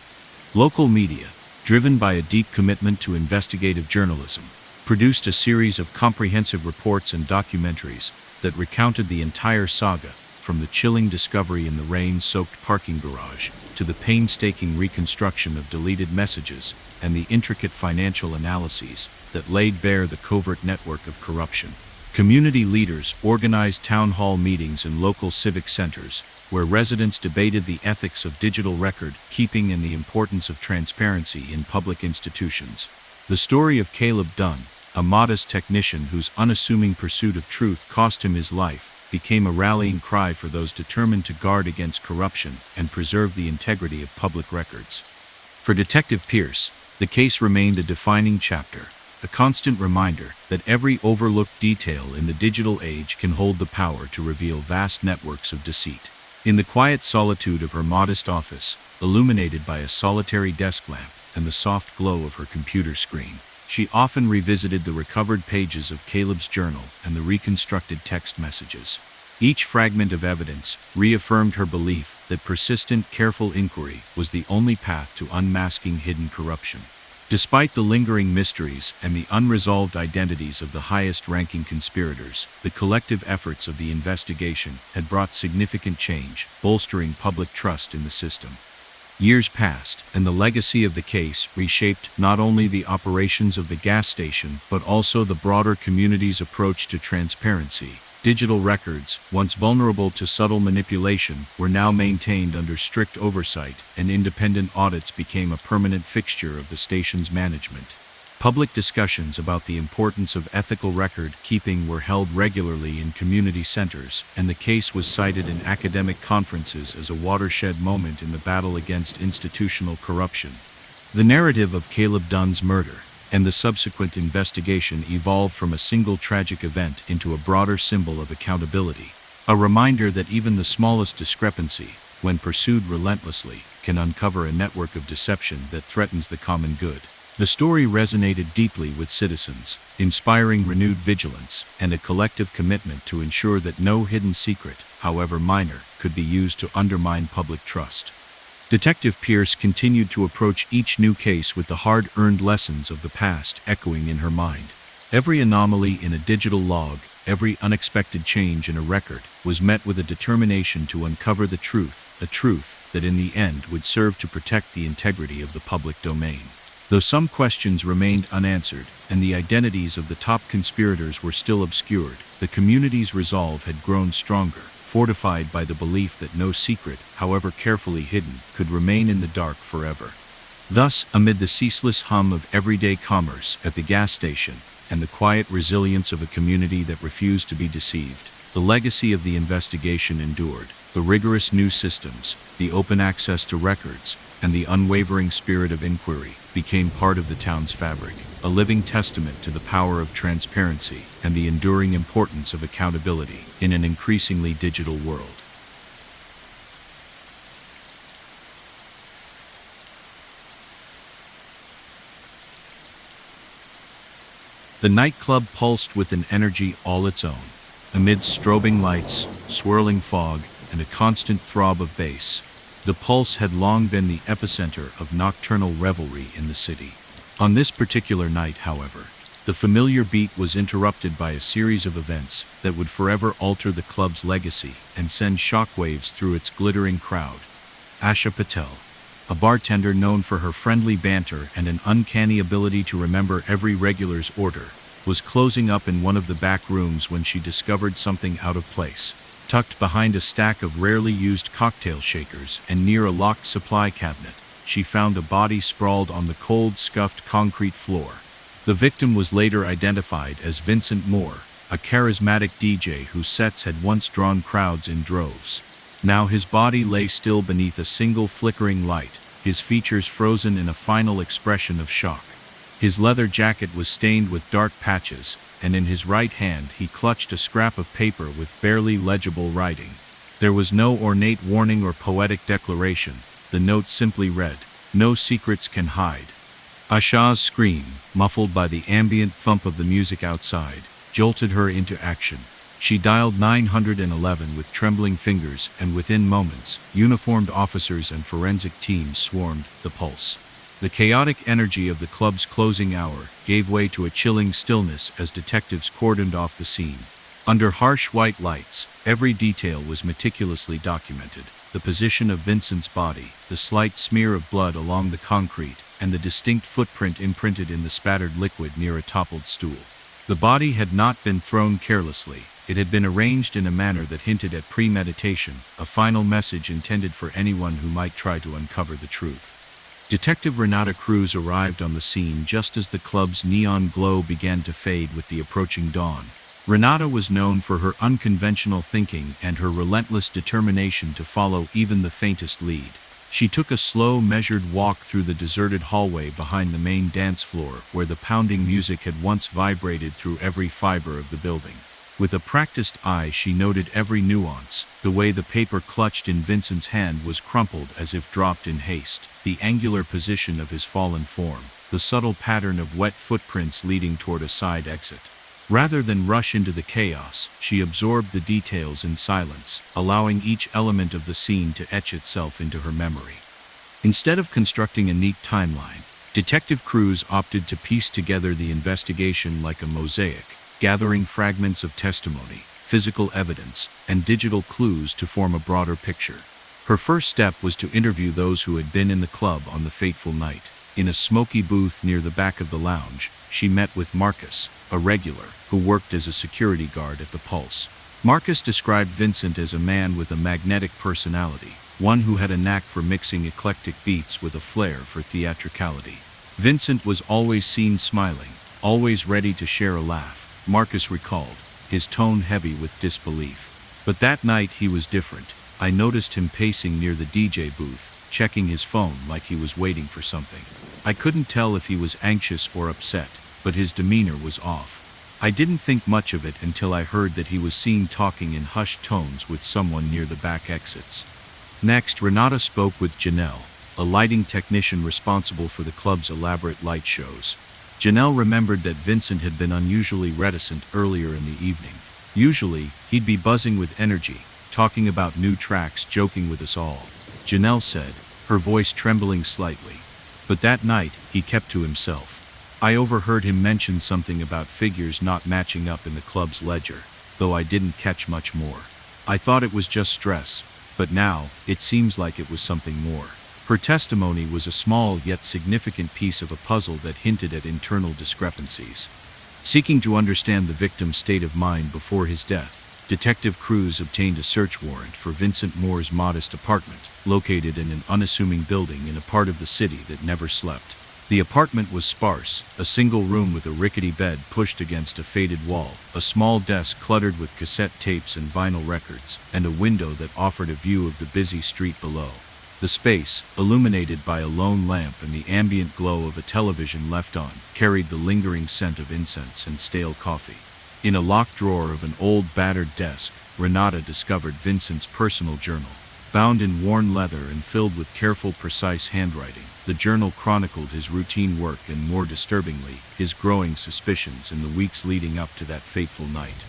Local media, driven by a deep commitment to investigative journalism, produced a series of comprehensive reports and documentaries that recounted the entire saga, from the chilling discovery in the rain-soaked parking garage to the painstaking reconstruction of deleted messages and the intricate financial analyses that laid bare the covert network of corruption. Community leaders organized town hall meetings in local civic centers, where residents debated the ethics of digital record keeping and the importance of transparency in public institutions. The story of Caleb Dunn, a modest technician whose unassuming pursuit of truth cost him his life, became a rallying cry for those determined to guard against corruption and preserve the integrity of public records. For Detective Pierce, the case remained a defining chapter, a constant reminder that every overlooked detail in the digital age can hold the power to reveal vast networks of deceit. In the quiet solitude of her modest office, illuminated by a solitary desk lamp and the soft glow of her computer screen, she often revisited the recovered pages of Caleb's journal and the reconstructed text messages. Each fragment of evidence reaffirmed her belief that persistent, careful inquiry was the only path to unmasking hidden corruption. Despite the lingering mysteries and the unresolved identities of the highest-ranking conspirators, the collective efforts of the investigation had brought significant change, bolstering public trust in the system. Years passed, and the legacy of the case reshaped not only the operations of the gas station but also the broader community's approach to transparency. Digital records, once vulnerable to subtle manipulation, were now maintained under strict oversight, and independent audits became a permanent fixture of the station's management. Public discussions about the importance of ethical record-keeping were held regularly in community centers, and the case was cited in academic conferences as a watershed moment in the battle against institutional corruption. The narrative of Caleb Dunn's murder, and the subsequent investigation evolved from a single tragic event into a broader symbol of accountability. A reminder that even the smallest discrepancy, when pursued relentlessly, can uncover a network of deception that threatens the common good. The story resonated deeply with citizens, inspiring renewed vigilance and a collective commitment to ensure that no hidden secret, however minor, could be used to undermine public trust. Detective Pierce continued to approach each new case with the hard-earned lessons of the past echoing in her mind. Every anomaly in a digital log, every unexpected change in a record, was met with a determination to uncover the truth, a truth that in the end would serve to protect the integrity of the public domain. Though some questions remained unanswered, and the identities of the top conspirators were still obscured, the community's resolve had grown stronger, fortified by the belief that no secret, however carefully hidden, could remain in the dark forever. Thus, amid the ceaseless hum of everyday commerce at the gas station, and the quiet resilience of a community that refused to be deceived, the legacy of the investigation endured. The rigorous new systems, the open access to records, and the unwavering spirit of inquiry became part of the town's fabric, a living testament to the power of transparency and the enduring importance of accountability in an increasingly digital world. The nightclub pulsed with an energy all its own. Amidst strobing lights, swirling fog, and a constant throb of bass, the Pulse had long been the epicenter of nocturnal revelry in the city. On this particular night, however, the familiar beat was interrupted by a series of events that would forever alter the club's legacy and send shockwaves through its glittering crowd. Asha Patel, a bartender known for her friendly banter and an uncanny ability to remember every regular's order, was closing up in one of the back rooms when she discovered something out of place. Tucked behind a stack of rarely used cocktail shakers and near a locked supply cabinet, she found a body sprawled on the cold, scuffed concrete floor. The victim was later identified as Vincent Moore, a charismatic DJ whose sets had once drawn crowds in droves. Now his body lay still beneath a single flickering light, his features frozen in a final expression of shock. His leather jacket was stained with dark patches, and in his right hand he clutched a scrap of paper with barely legible writing. There was no ornate warning or poetic declaration. The note simply read, "No secrets can hide." Asha's scream, muffled by the ambient thump of the music outside, jolted her into action. She dialed 911 with trembling fingers, and within moments, uniformed officers and forensic teams swarmed the Pulse. The chaotic energy of the club's closing hour gave way to a chilling stillness as detectives cordoned off the scene. Under harsh white lights, every detail was meticulously documented. The position of Vincent's body, the slight smear of blood along the concrete, and the distinct footprint imprinted in the spattered liquid near a toppled stool. The body had not been thrown carelessly. It had been arranged in a manner that hinted at premeditation, a final message intended for anyone who might try to uncover the truth. Detective Renata Cruz arrived on the scene just as the club's neon glow began to fade with the approaching dawn. Renata was known for her unconventional thinking and her relentless determination to follow even the faintest lead. She took a slow, measured walk through the deserted hallway behind the main dance floor where the pounding music had once vibrated through every fiber of the building. With a practiced eye, she noted every nuance. The way the paper clutched in Vincent's hand was crumpled as if dropped in haste, the angular position of his fallen form, the subtle pattern of wet footprints leading toward a side exit. Rather than rush into the chaos, she absorbed the details in silence, allowing each element of the scene to etch itself into her memory. Instead of constructing a neat timeline, Detective Cruz opted to piece together the investigation like a mosaic, gathering fragments of testimony, physical evidence, and digital clues to form a broader picture. Her first step was to interview those who had been in the club on the fateful night. In a smoky booth near the back of the lounge, she met with Marcus, a regular, who worked as a security guard at the Pulse. Marcus described Vincent as a man with a magnetic personality, one who had a knack for mixing eclectic beats with a flair for theatricality. Vincent was always seen smiling, always ready to share a laugh, Marcus recalled, his tone heavy with disbelief. But that night he was different. I noticed him pacing near the DJ booth, checking his phone like he was waiting for something. I couldn't tell if he was anxious or upset, but his demeanor was off. I didn't think much of it until I heard that he was seen talking in hushed tones with someone near the back exits. Next, Renata spoke with Janelle, a lighting technician responsible for the club's elaborate light shows. Janelle remembered that Vincent had been unusually reticent earlier in the evening. Usually, he'd be buzzing with energy, talking about new tracks, joking with us all. Janelle said, her voice trembling slightly. But that night, he kept to himself. I overheard him mention something about figures not matching up in the club's ledger, though I didn't catch much more. I thought it was just stress, but now, it seems like it was something more. Her testimony was a small yet significant piece of a puzzle that hinted at internal discrepancies. Seeking to understand the victim's state of mind before his death, Detective Cruz obtained a search warrant for Vincent Moore's modest apartment, located in an unassuming building in a part of the city that never slept. The apartment was sparse, a single room with a rickety bed pushed against a faded wall, a small desk cluttered with cassette tapes and vinyl records, and a window that offered a view of the busy street below. The space, illuminated by a lone lamp and the ambient glow of a television left on, carried the lingering scent of incense and stale coffee. In a locked drawer of an old battered desk, Renata discovered Vincent's personal journal. Bound in worn leather and filled with careful, precise handwriting, the journal chronicled his routine work and, more disturbingly, his growing suspicions in the weeks leading up to that fateful night.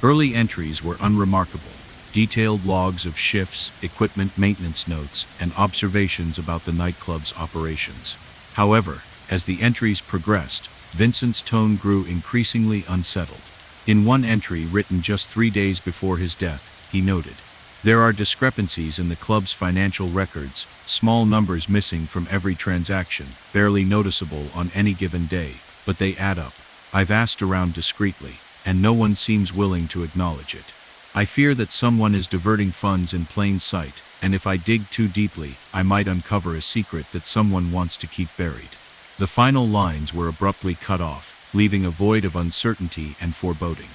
Early entries were unremarkable. Detailed logs of shifts, equipment maintenance notes, and observations about the nightclub's operations. However, as the entries progressed, Vincent's tone grew increasingly unsettled. In one entry written just 3 days before his death, he noted, "There are discrepancies in the club's financial records, small numbers missing from every transaction, barely noticeable on any given day, but they add up. I've asked around discreetly, and no one seems willing to acknowledge it. I fear that someone is diverting funds in plain sight, and if I dig too deeply, I might uncover a secret that someone wants to keep buried." The final lines were abruptly cut off, leaving a void of uncertainty and foreboding.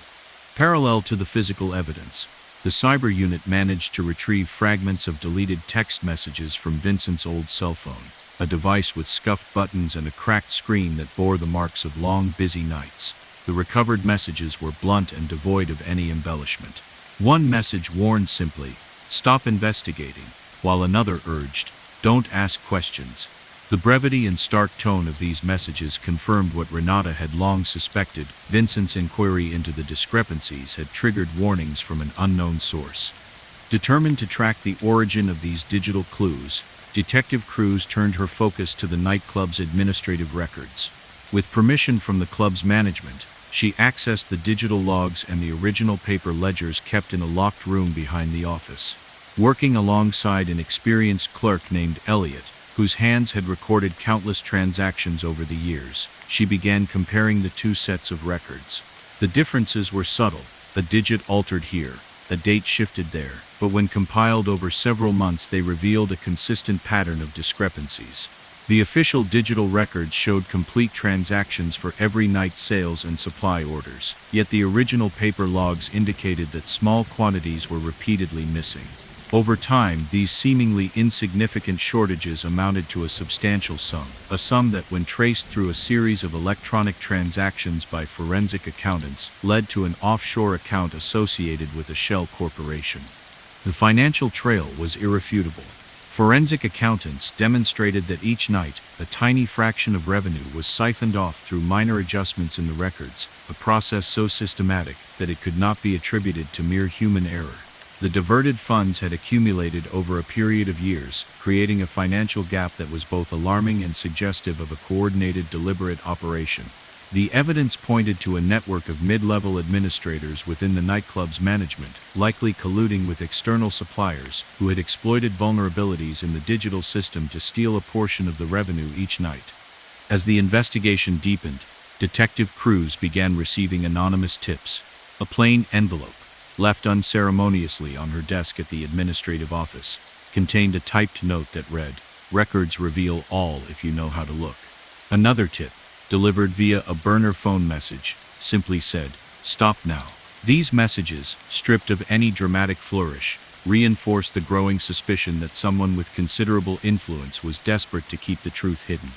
Parallel to the physical evidence, the cyber unit managed to retrieve fragments of deleted text messages from Vincent's old cell phone, a device with scuffed buttons and a cracked screen that bore the marks of long, busy nights. The recovered messages were blunt and devoid of any embellishment. One message warned simply, "Stop investigating," while another urged, "Don't ask questions." The brevity and stark tone of these messages confirmed what Renata had long suspected. Vincent's inquiry into the discrepancies had triggered warnings from an unknown source. Determined to track the origin of these digital clues, Detective Cruz turned her focus to the nightclub's administrative records. With permission from the club's management, she accessed the digital logs and the original paper ledgers kept in a locked room behind the office. Working alongside an experienced clerk named Elliot, whose hands had recorded countless transactions over the years, she began comparing the two sets of records. The differences were subtle, a digit altered here, a date shifted there, but when compiled over several months they revealed a consistent pattern of discrepancies. The official digital records showed complete transactions for every night's sales and supply orders, yet the original paper logs indicated that small quantities were repeatedly missing. Over time, these seemingly insignificant shortages amounted to a substantial sum, a sum that, when traced through a series of electronic transactions by forensic accountants, led to an offshore account associated with a shell corporation. The financial trail was irrefutable. Forensic accountants demonstrated that each night, a tiny fraction of revenue was siphoned off through minor adjustments in the records, a process so systematic that it could not be attributed to mere human error. The diverted funds had accumulated over a period of years, creating a financial gap that was both alarming and suggestive of a coordinated, deliberate operation. The evidence pointed to a network of mid-level administrators within the nightclub's management, likely colluding with external suppliers, who had exploited vulnerabilities in the digital system to steal a portion of the revenue each night. As the investigation deepened, Detective Cruz began receiving anonymous tips. A plain envelope, left unceremoniously on her desk at the administrative office, contained a typed note that read, "Records reveal all if you know how to look." Another tip, delivered via a burner phone message, simply said, "Stop now." These messages, stripped of any dramatic flourish, reinforced the growing suspicion that someone with considerable influence was desperate to keep the truth hidden.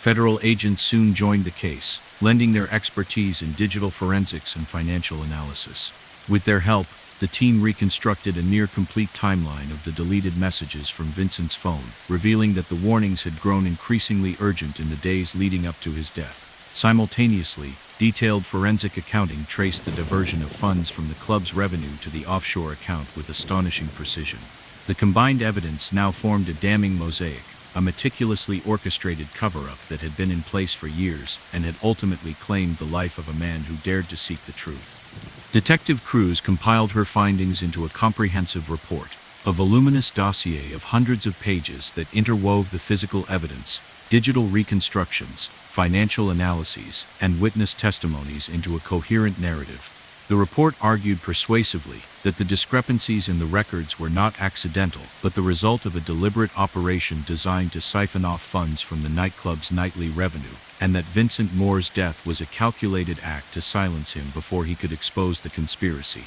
Federal agents soon joined the case, lending their expertise in digital forensics and financial analysis. With their help, the team reconstructed a near-complete timeline of the deleted messages from Vincent's phone, revealing that the warnings had grown increasingly urgent in the days leading up to his death. Simultaneously, detailed forensic accounting traced the diversion of funds from the club's revenue to the offshore account with astonishing precision. The combined evidence now formed a damning mosaic, a meticulously orchestrated cover-up that had been in place for years and had ultimately claimed the life of a man who dared to seek the truth. Detective Cruz compiled her findings into a comprehensive report, a voluminous dossier of hundreds of pages that interwove the physical evidence, digital reconstructions, financial analyses, and witness testimonies into a coherent narrative. The report argued persuasively that the discrepancies in the records were not accidental, but the result of a deliberate operation designed to siphon off funds from the nightclub's nightly revenue, and that Vincent Moore's death was a calculated act to silence him before he could expose the conspiracy.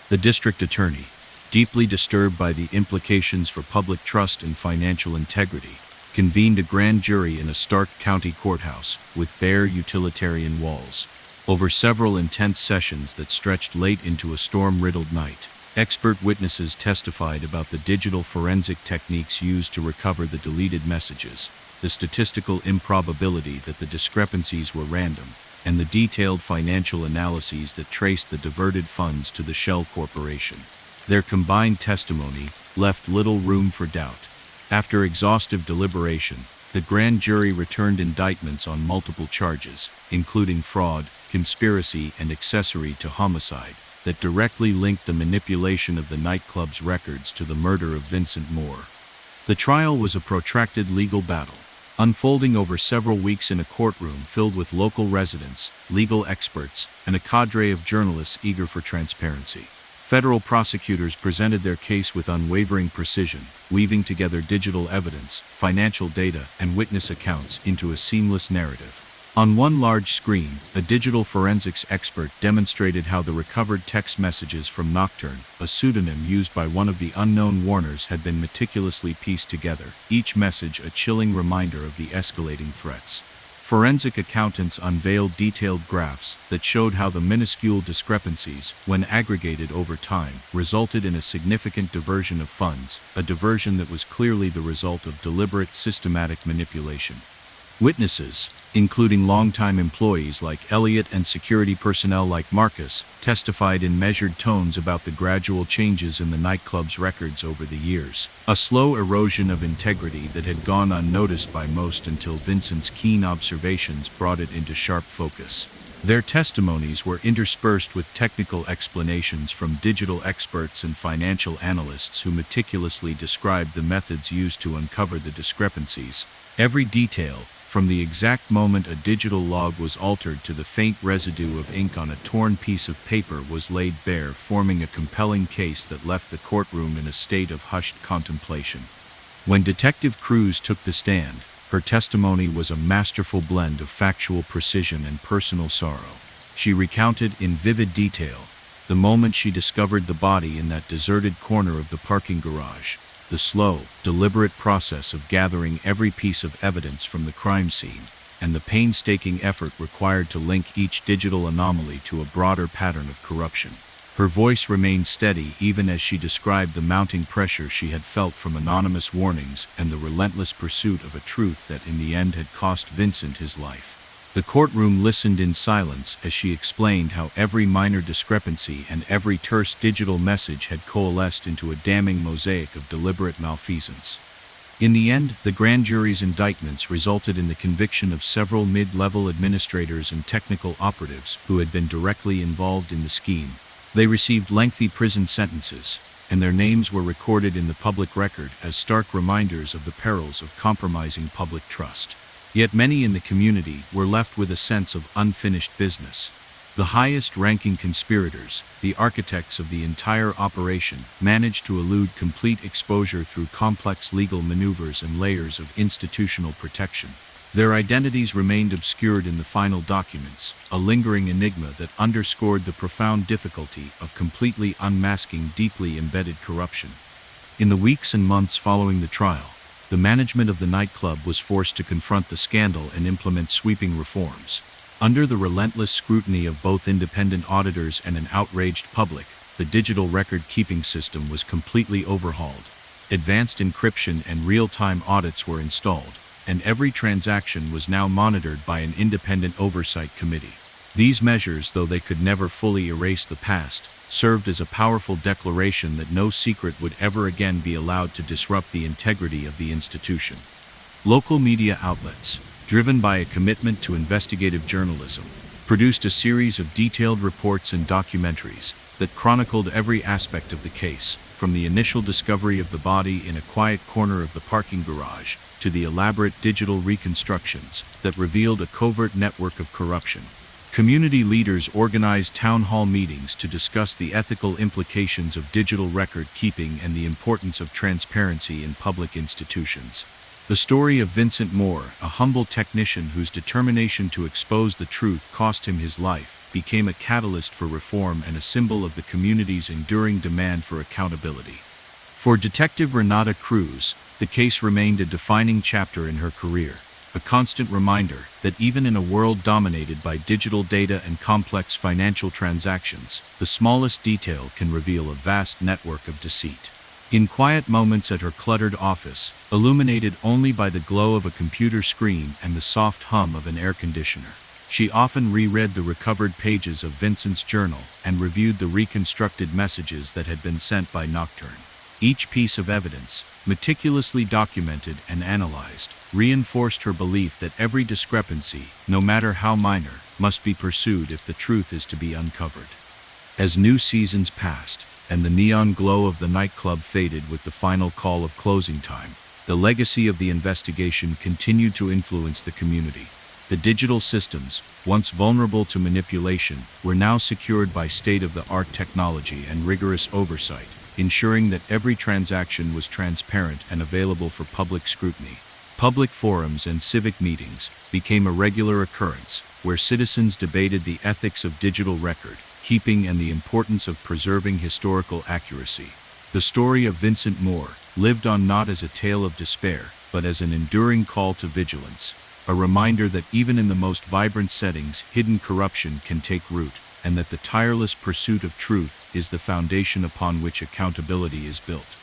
The district attorney, deeply disturbed by the implications for public trust and financial integrity, convened a grand jury in a Stark County courthouse with bare utilitarian walls. Over several intense sessions that stretched late into a storm-riddled night, expert witnesses testified about the digital forensic techniques used to recover the deleted messages, the statistical improbability that the discrepancies were random, and the detailed financial analyses that traced the diverted funds to the Shell Corporation. Their combined testimony left little room for doubt. After exhaustive deliberation, the grand jury returned indictments on multiple charges, including fraud, conspiracy, and accessory to homicide, that directly linked the manipulation of the nightclub's records to the murder of Vincent Moore. The trial was a protracted legal battle, unfolding over several weeks in a courtroom filled with local residents, legal experts, and a cadre of journalists eager for transparency. Federal prosecutors presented their case with unwavering precision, weaving together digital evidence, financial data, and witness accounts into a seamless narrative. On one large screen, a digital forensics expert demonstrated how the recovered text messages from Nocturne, a pseudonym used by one of the unknown Warners, had been meticulously pieced together, each message a chilling reminder of the escalating threats. Forensic accountants unveiled detailed graphs that showed how the minuscule discrepancies, when aggregated over time, resulted in a significant diversion of funds, a diversion that was clearly the result of deliberate, systematic manipulation. Witnesses, including longtime employees like Elliot and security personnel like Marcus, testified in measured tones about the gradual changes in the nightclub's records over the years, a slow erosion of integrity that had gone unnoticed by most until Vincent's keen observations brought it into sharp focus. Their testimonies were interspersed with technical explanations from digital experts and financial analysts who meticulously described the methods used to uncover the discrepancies. Every detail, from the exact moment a digital log was altered to the faint residue of ink on a torn piece of paper, was laid bare, forming a compelling case that left the courtroom in a state of hushed contemplation. When Detective Cruz took the stand, her testimony was a masterful blend of factual precision and personal sorrow. She recounted in vivid detail the moment she discovered the body in that deserted corner of the parking garage, the slow, deliberate process of gathering every piece of evidence from the crime scene, and the painstaking effort required to link each digital anomaly to a broader pattern of corruption. Her voice remained steady even as she described the mounting pressure she had felt from anonymous warnings and the relentless pursuit of a truth that in the end had cost Vincent his life. The courtroom listened in silence as she explained how every minor discrepancy and every terse digital message had coalesced into a damning mosaic of deliberate malfeasance. In the end, the grand jury's indictments resulted in the conviction of several mid-level administrators and technical operatives who had been directly involved in the scheme. They received lengthy prison sentences, and their names were recorded in the public record as stark reminders of the perils of compromising public trust. Yet many in the community were left with a sense of unfinished business. The highest-ranking conspirators, the architects of the entire operation, managed to elude complete exposure through complex legal maneuvers and layers of institutional protection. Their identities remained obscured in the final documents, a lingering enigma that underscored the profound difficulty of completely unmasking deeply embedded corruption. In the weeks and months following the trial, the management of the nightclub was forced to confront the scandal and implement sweeping reforms. Under the relentless scrutiny of both independent auditors and an outraged public, the digital record-keeping system was completely overhauled. Advanced encryption and real-time audits were installed, and every transaction was now monitored by an independent oversight committee. These measures, though they could never fully erase the past, served as a powerful declaration that no secret would ever again be allowed to disrupt the integrity of the institution. Local media outlets, driven by a commitment to investigative journalism, produced a series of detailed reports and documentaries that chronicled every aspect of the case, from the initial discovery of the body in a quiet corner of the parking garage to the elaborate digital reconstructions that revealed a covert network of corruption. Community leaders organized town hall meetings to discuss the ethical implications of digital record keeping and the importance of transparency in public institutions. The story of Vincent Moore, a humble technician whose determination to expose the truth cost him his life, became a catalyst for reform and a symbol of the community's enduring demand for accountability. For Detective Renata Cruz, the case remained a defining chapter in her career, a constant reminder that even in a world dominated by digital data and complex financial transactions, the smallest detail can reveal a vast network of deceit. In quiet moments at her cluttered office, illuminated only by the glow of a computer screen and the soft hum of an air conditioner, she often reread the recovered pages of Vincent's journal and reviewed the reconstructed messages that had been sent by Nocturne. Each piece of evidence, meticulously documented and analyzed, reinforced her belief that every discrepancy, no matter how minor, must be pursued if the truth is to be uncovered. As new seasons passed, and the neon glow of the nightclub faded with the final call of closing time, the legacy of the investigation continued to influence the community. The digital systems, once vulnerable to manipulation, were now secured by state-of-the-art technology and rigorous oversight, ensuring that every transaction was transparent and available for public scrutiny. Public forums and civic meetings became a regular occurrence, where citizens debated the ethics of digital record keeping and the importance of preserving historical accuracy. The story of Vincent Moore lived on not as a tale of despair, but as an enduring call to vigilance, a reminder that even in the most vibrant settings, hidden corruption can take root, and that the tireless pursuit of truth is the foundation upon which accountability is built.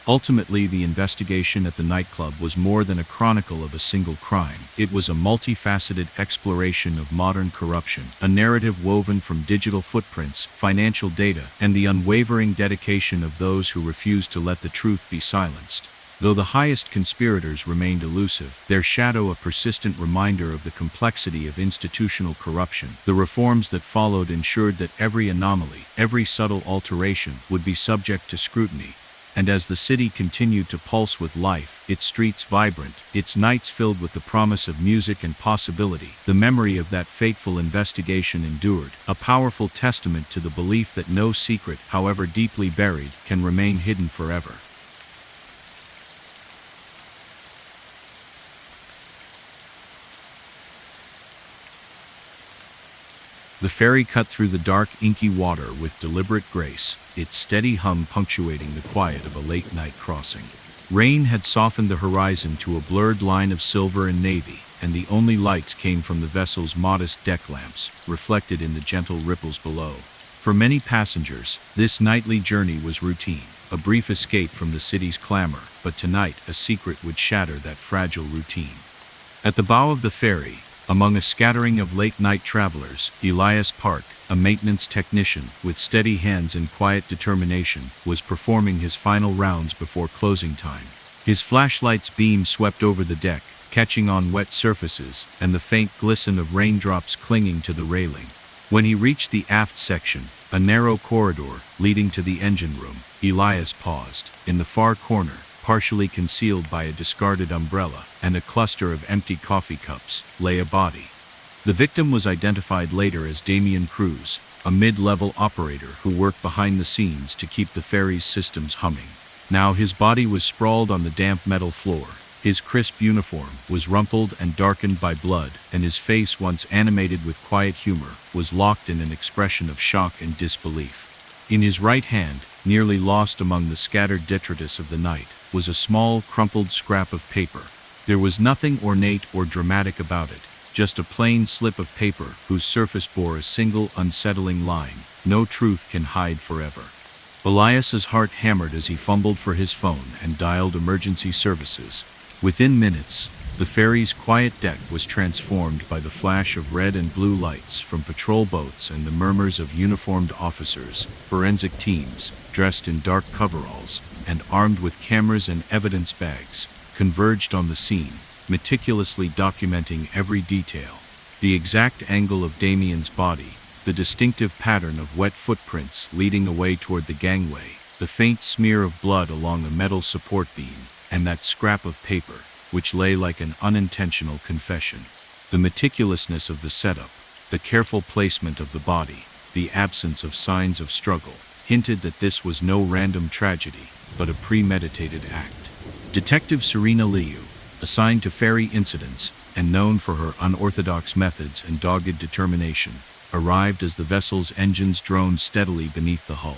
Ultimately, the investigation at the nightclub was more than a chronicle of a single crime. It was a multifaceted exploration of modern corruption, a narrative woven from digital footprints, financial data, and the unwavering dedication of those who refused to let the truth be silenced. Though the highest conspirators remained elusive, their shadow a persistent reminder of the complexity of institutional corruption, the reforms that followed ensured that every anomaly, every subtle alteration, would be subject to scrutiny. And as the city continued to pulse with life, its streets vibrant, its nights filled with the promise of music and possibility, the memory of that fateful investigation endured, a powerful testament to the belief that no secret, however deeply buried, can remain hidden forever. The ferry cut through the dark, inky water with deliberate grace, its steady hum punctuating the quiet of a late-night crossing. Rain had softened the horizon to a blurred line of silver and navy, and the only lights came from the vessel's modest deck lamps, reflected in the gentle ripples below. For many passengers, this nightly journey was routine, a brief escape from the city's clamor, but tonight a secret would shatter that fragile routine. At the bow of the ferry, among a scattering of late-night travelers, Elias Park, a maintenance technician with steady hands and quiet determination, was performing his final rounds before closing time. His flashlight's beam swept over the deck, catching on wet surfaces and the faint glisten of raindrops clinging to the railing. When he reached the aft section, a narrow corridor leading to the engine room, Elias paused. In the far corner, partially concealed by a discarded umbrella and a cluster of empty coffee cups, lay a body. The victim was identified later as Damian Cruz, a mid-level operator who worked behind the scenes to keep the ferry's systems humming. Now his body was sprawled on the damp metal floor. His crisp uniform was rumpled and darkened by blood, and his face, once animated with quiet humor, was locked in an expression of shock and disbelief. In his right hand, nearly lost among the scattered detritus of the night, was a small, crumpled scrap of paper. There was nothing ornate or dramatic about it, just a plain slip of paper whose surface bore a single unsettling line: "No truth can hide forever." Elias's heart hammered as he fumbled for his phone and dialed emergency services. Within minutes, the ferry's quiet deck was transformed by the flash of red and blue lights from patrol boats and the murmurs of uniformed officers. Forensic teams, dressed in dark coveralls and armed with cameras and evidence bags, converged on the scene, meticulously documenting every detail. The exact angle of Damien's body, the distinctive pattern of wet footprints leading away toward the gangway, the faint smear of blood along a metal support beam, and that scrap of paper, which lay like an unintentional confession. The meticulousness of the setup, the careful placement of the body, the absence of signs of struggle, hinted that this was no random tragedy, but a premeditated act. Detective Serena Liu, assigned to ferry incidents and known for her unorthodox methods and dogged determination, arrived as the vessel's engines droned steadily beneath the hull.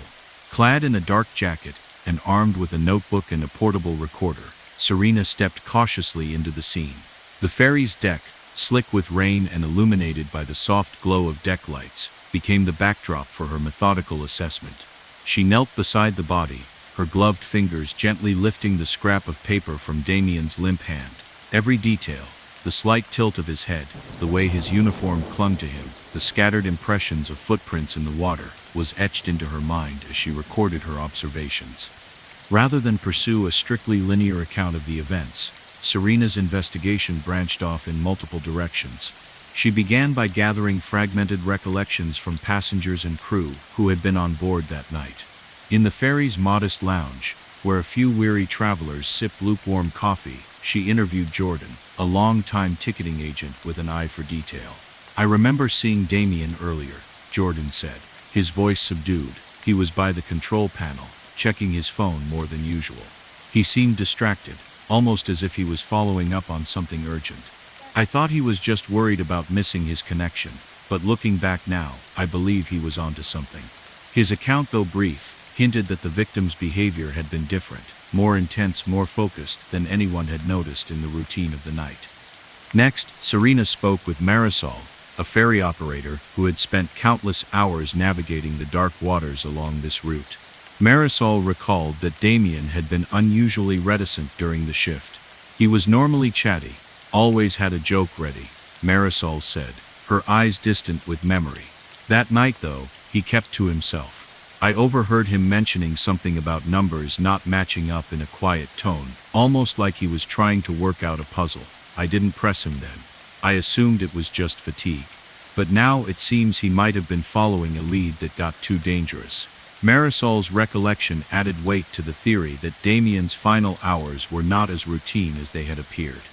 Clad in a dark jacket and armed with a notebook and a portable recorder, Serena stepped cautiously into the scene. The ferry's deck, slick with rain and illuminated by the soft glow of deck lights, became the backdrop for her methodical assessment. She knelt beside the body, her gloved fingers gently lifting the scrap of paper from Damien's limp hand. Every detail, the slight tilt of his head, the way his uniform clung to him, the scattered impressions of footprints in the water, was etched into her mind as she recorded her observations. Rather than pursue a strictly linear account of the events, Serena's investigation branched off in multiple directions. She began by gathering fragmented recollections from passengers and crew who had been on board that night. In the ferry's modest lounge, where a few weary travelers sipped lukewarm coffee, she interviewed Jordan, a long-time ticketing agent with an eye for detail. "I remember seeing Damien earlier," Jordan said, his voice subdued. He was by the control panel, checking his phone more than usual. He seemed distracted, almost as if he was following up on something urgent. "I thought he was just worried about missing his connection, but looking back now, I believe he was onto something." His account, though brief, hinted that the victim's behavior had been different, more intense, more focused than anyone had noticed in the routine of the night. Next, Serena spoke with Marisol, a ferry operator who had spent countless hours navigating the dark waters along this route. Marisol recalled that Damien had been unusually reticent during the shift. "He was normally chatty, always had a joke ready," Marisol said, her eyes distant with memory. "That night, though, he kept to himself. I overheard him mentioning something about numbers not matching up in a quiet tone, almost like he was trying to work out a puzzle. I didn't press him then. I assumed it was just fatigue. But now it seems he might have been following a lead that got too dangerous." Marisol's recollection added weight to the theory that Damien's final hours were not as routine as they had appeared.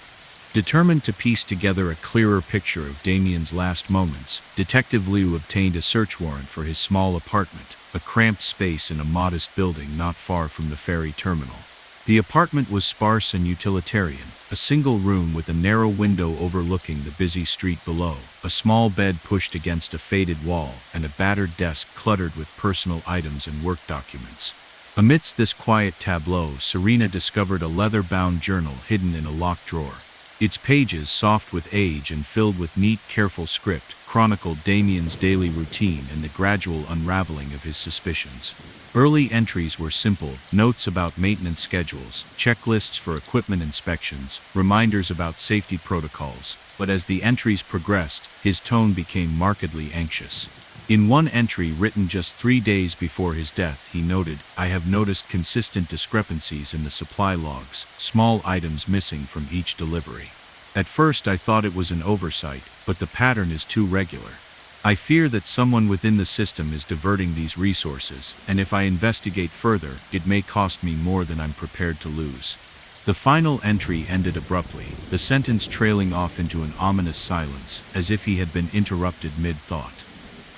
Determined to piece together a clearer picture of Damien's last moments, Detective Liu obtained a search warrant for his small apartment, a cramped space in a modest building not far from the ferry terminal. The apartment was sparse and utilitarian, a single room with a narrow window overlooking the busy street below, a small bed pushed against a faded wall, and a battered desk cluttered with personal items and work documents. Amidst this quiet tableau, Serena discovered a leather-bound journal hidden in a locked drawer. Its pages, soft with age and filled with neat, careful script, chronicled Damien's daily routine and the gradual unraveling of his suspicions. Early entries were simple, notes about maintenance schedules, checklists for equipment inspections, reminders about safety protocols, but as the entries progressed, his tone became markedly anxious. In one entry written just 3 days before his death, he noted, "I have noticed consistent discrepancies in the supply logs, small items missing from each delivery. At first I thought it was an oversight, but the pattern is too regular. I fear that someone within the system is diverting these resources, and if I investigate further, it may cost me more than I'm prepared to lose." The final entry ended abruptly, the sentence trailing off into an ominous silence, as if he had been interrupted mid-thought.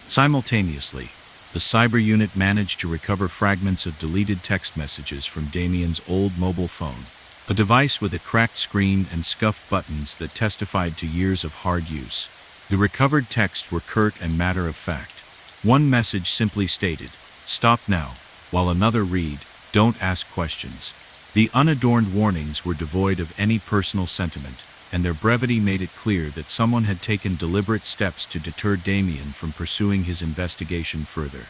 Simultaneously, the cyber unit managed to recover fragments of deleted text messages from Damien's old mobile phone, a device with a cracked screen and scuffed buttons that testified to years of hard use. The recovered texts were curt and matter-of-fact. One message simply stated, "Stop now," while another read, "Don't ask questions." The unadorned warnings were devoid of any personal sentiment, and their brevity made it clear that someone had taken deliberate steps to deter Damien from pursuing his investigation further.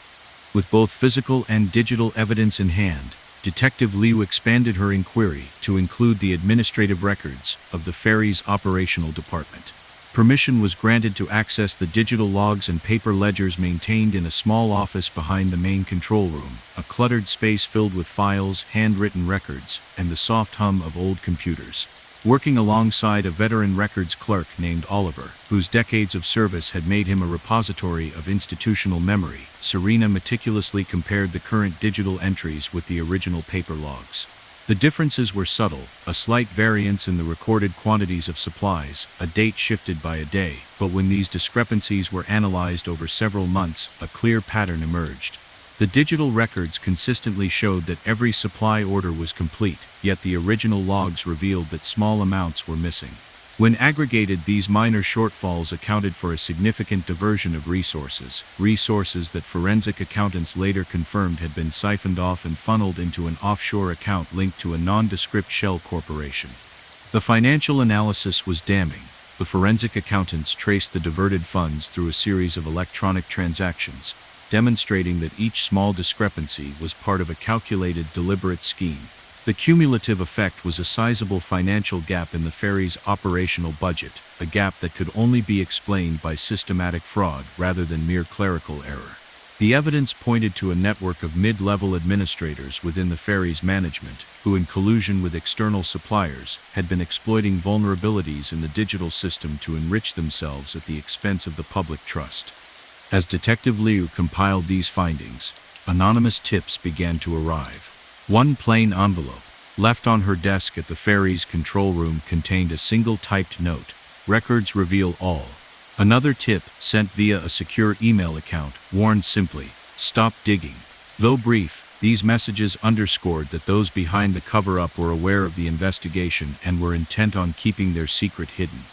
With both physical and digital evidence in hand, Detective Liu expanded her inquiry to include the administrative records of the ferry's operational department. Permission was granted to access the digital logs and paper ledgers maintained in a small office behind the main control room, a cluttered space filled with files, handwritten records, and the soft hum of old computers. Working alongside a veteran records clerk named Oliver, whose decades of service had made him a repository of institutional memory, Serena meticulously compared the current digital entries with the original paper logs. The differences were subtle, a slight variance in the recorded quantities of supplies, a date shifted by a day, but when these discrepancies were analyzed over several months, a clear pattern emerged. The digital records consistently showed that every supply order was complete, yet the original logs revealed that small amounts were missing. When aggregated, these minor shortfalls accounted for a significant diversion of resources that forensic accountants later confirmed had been siphoned off and funneled into an offshore account linked to a nondescript shell corporation. The financial analysis was damning. The forensic accountants traced the diverted funds through a series of electronic transactions, demonstrating that each small discrepancy was part of a calculated, deliberate scheme. The cumulative effect was a sizable financial gap in the ferry's operational budget, a gap that could only be explained by systematic fraud rather than mere clerical error. The evidence pointed to a network of mid-level administrators within the ferry's management, who in collusion with external suppliers, had been exploiting vulnerabilities in the digital system to enrich themselves at the expense of the public trust. As Detective Liu compiled these findings, anonymous tips began to arrive. One plain envelope, left on her desk at the ferry's control room, contained a single typed note: "Records reveal all." Another tip, sent via a secure email account, warned simply, "Stop digging." Though brief, these messages underscored that those behind the cover-up were aware of the investigation and were intent on keeping their secret hidden.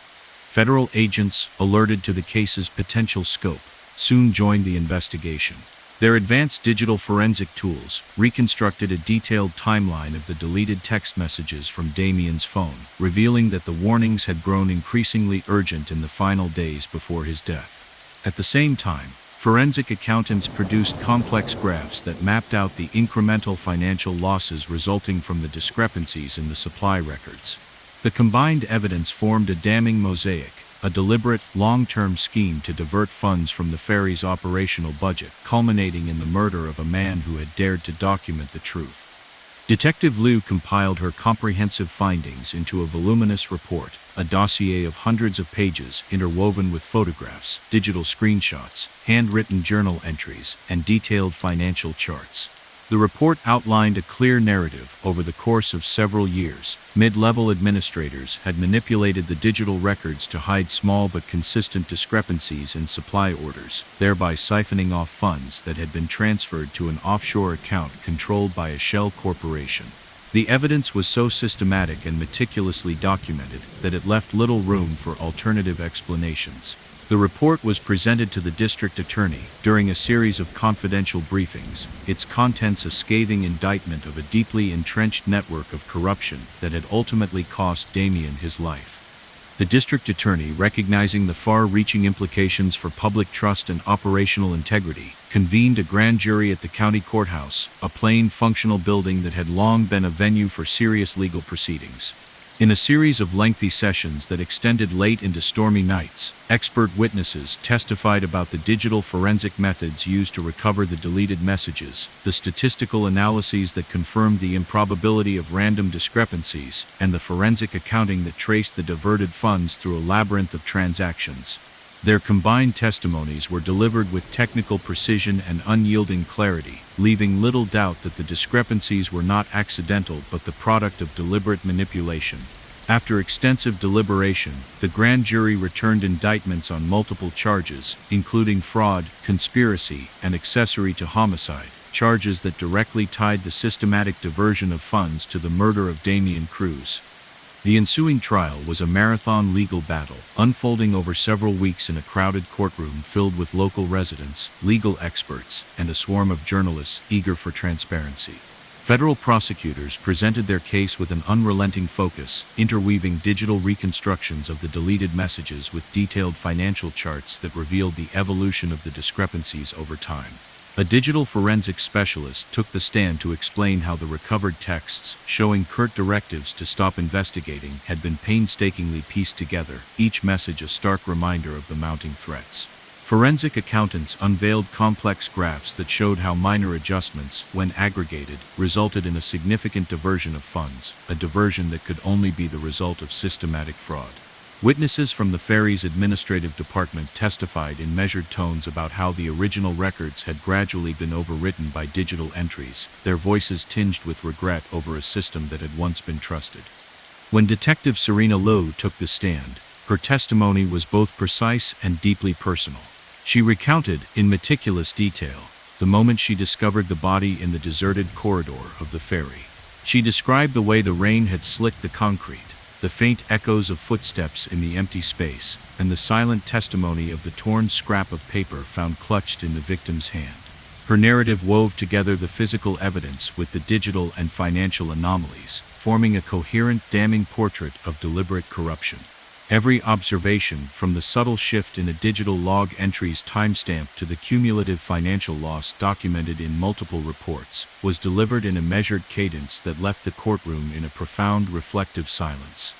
Federal agents, alerted to the case's potential scope, soon joined the investigation. Their advanced digital forensic tools reconstructed a detailed timeline of the deleted text messages from Damien's phone, revealing that the warnings had grown increasingly urgent in the final days before his death. At the same time, forensic accountants produced complex graphs that mapped out the incremental financial losses resulting from the discrepancies in the supply records. The combined evidence formed a damning mosaic, a deliberate, long-term scheme to divert funds from the ferry's operational budget, culminating in the murder of a man who had dared to document the truth. Detective Liu compiled her comprehensive findings into a voluminous report, a dossier of hundreds of pages interwoven with photographs, digital screenshots, handwritten journal entries, and detailed financial charts. The report outlined a clear narrative. Over the course of several years, mid-level administrators had manipulated the digital records to hide small but consistent discrepancies in supply orders, thereby siphoning off funds that had been transferred to an offshore account controlled by a shell corporation. The evidence was so systematic and meticulously documented that it left little room for alternative explanations. The report was presented to the district attorney during a series of confidential briefings, its contents a scathing indictment of a deeply entrenched network of corruption that had ultimately cost Damien his life. The district attorney, recognizing the far-reaching implications for public trust and operational integrity, convened a grand jury at the county courthouse, a plain, functional building that had long been a venue for serious legal proceedings. In a series of lengthy sessions that extended late into stormy nights, expert witnesses testified about the digital forensic methods used to recover the deleted messages, the statistical analyses that confirmed the improbability of random discrepancies, and the forensic accounting that traced the diverted funds through a labyrinth of transactions. Their combined testimonies were delivered with technical precision and unyielding clarity, leaving little doubt that the discrepancies were not accidental but the product of deliberate manipulation. After extensive deliberation, the grand jury returned indictments on multiple charges, including fraud, conspiracy, and accessory to homicide, charges that directly tied the systematic diversion of funds to the murder of Damien Cruz. The ensuing trial was a marathon legal battle, unfolding over several weeks in a crowded courtroom filled with local residents, legal experts, and a swarm of journalists eager for transparency. Federal prosecutors presented their case with an unrelenting focus, interweaving digital reconstructions of the deleted messages with detailed financial charts that revealed the evolution of the discrepancies over time. A digital forensic specialist took the stand to explain how the recovered texts, showing curt directives to stop investigating, had been painstakingly pieced together, each message a stark reminder of the mounting threats. Forensic accountants unveiled complex graphs that showed how minor adjustments, when aggregated, resulted in a significant diversion of funds, a diversion that could only be the result of systematic fraud. Witnesses from the ferry's administrative department testified in measured tones about how the original records had gradually been overwritten by digital entries, their voices tinged with regret over a system that had once been trusted. When Detective Serena Lowe took the stand, her testimony was both precise and deeply personal. She recounted, in meticulous detail, the moment she discovered the body in the deserted corridor of the ferry. She described the way the rain had slicked the concrete, the faint echoes of footsteps in the empty space, and the silent testimony of the torn scrap of paper found clutched in the victim's hand. Her narrative wove together the physical evidence with the digital and financial anomalies, forming a coherent, damning portrait of deliberate corruption. Every observation, from the subtle shift in a digital log entry's timestamp to the cumulative financial loss documented in multiple reports, was delivered in a measured cadence that left the courtroom in a profound, reflective silence.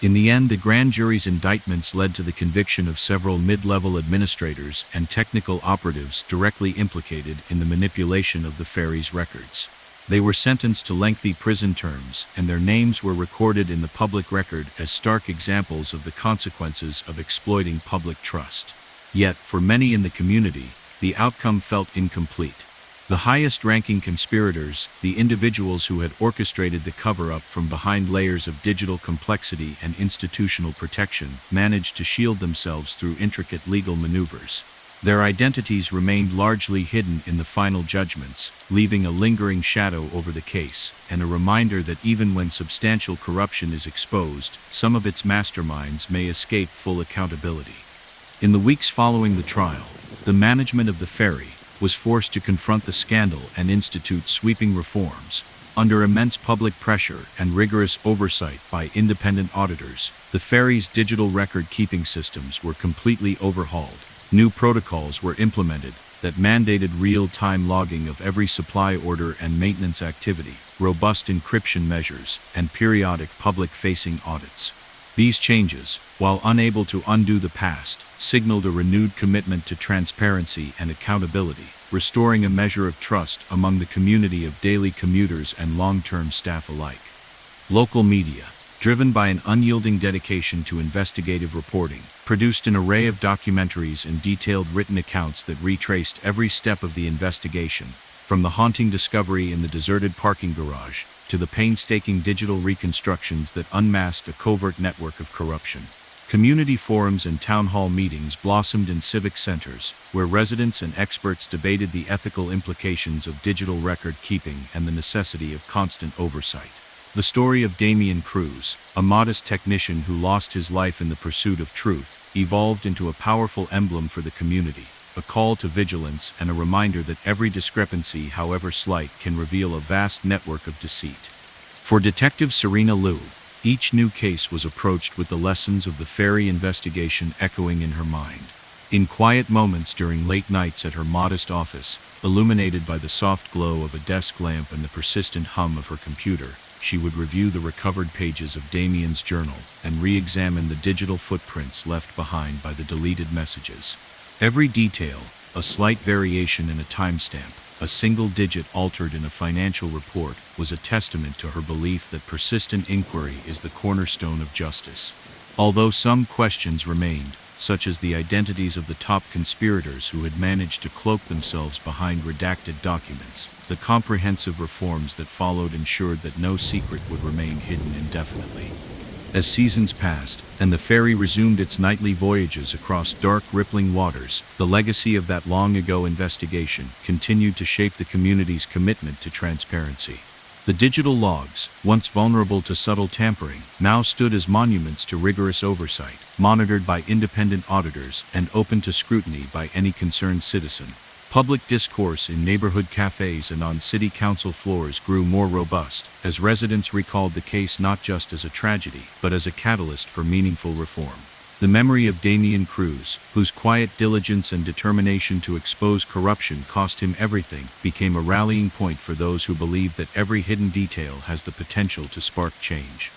In the end, the grand jury's indictments led to the conviction of several mid-level administrators and technical operatives directly implicated in the manipulation of the ferry's records. They were sentenced to lengthy prison terms, and their names were recorded in the public record as stark examples of the consequences of exploiting public trust. Yet, for many in the community, the outcome felt incomplete. The highest-ranking conspirators, the individuals who had orchestrated the cover-up from behind layers of digital complexity and institutional protection, managed to shield themselves through intricate legal maneuvers. Their identities remained largely hidden in the final judgments, leaving a lingering shadow over the case, and a reminder that even when substantial corruption is exposed, some of its masterminds may escape full accountability. In the weeks following the trial, the management of the ferry was forced to confront the scandal and institute sweeping reforms. Under immense public pressure and rigorous oversight by independent auditors, the ferry's digital record-keeping systems were completely overhauled. New protocols were implemented that mandated real-time logging of every supply order and maintenance activity, robust encryption measures, and periodic public-facing audits. These changes, while unable to undo the past, signaled a renewed commitment to transparency and accountability, restoring a measure of trust among the community of daily commuters and long-term staff alike. Local media, driven by an unyielding dedication to investigative reporting, produced an array of documentaries and detailed written accounts that retraced every step of the investigation, from the haunting discovery in the deserted parking garage to the painstaking digital reconstructions that unmasked a covert network of corruption. Community forums and town hall meetings blossomed in civic centers, where residents and experts debated the ethical implications of digital record keeping and the necessity of constant oversight. The story of Damian Cruz, a modest technician who lost his life in the pursuit of truth, evolved into a powerful emblem for the community, a call to vigilance and a reminder that every discrepancy, however slight, can reveal a vast network of deceit. For Detective Serena Lowe, each new case was approached with the lessons of the ferry investigation echoing in her mind. In quiet moments during late nights at her modest office, illuminated by the soft glow of a desk lamp and the persistent hum of her computer, she would review the recovered pages of Damian's journal and re-examine the digital footprints left behind by the deleted messages. Every detail, a slight variation in a timestamp, a single digit altered in a financial report, was a testament to her belief that persistent inquiry is the cornerstone of justice. Although some questions remained, such as the identities of the top conspirators who had managed to cloak themselves behind redacted documents, the comprehensive reforms that followed ensured that no secret would remain hidden indefinitely. As seasons passed, and the ferry resumed its nightly voyages across dark, rippling waters, the legacy of that long-ago investigation continued to shape the community's commitment to transparency. The digital logs, once vulnerable to subtle tampering, now stood as monuments to rigorous oversight, monitored by independent auditors and open to scrutiny by any concerned citizen. Public discourse in neighborhood cafes and on city council floors grew more robust, as residents recalled the case not just as a tragedy, but as a catalyst for meaningful reform. The memory of Damian Cruz, whose quiet diligence and determination to expose corruption cost him everything, became a rallying point for those who believe that every hidden detail has the potential to spark change.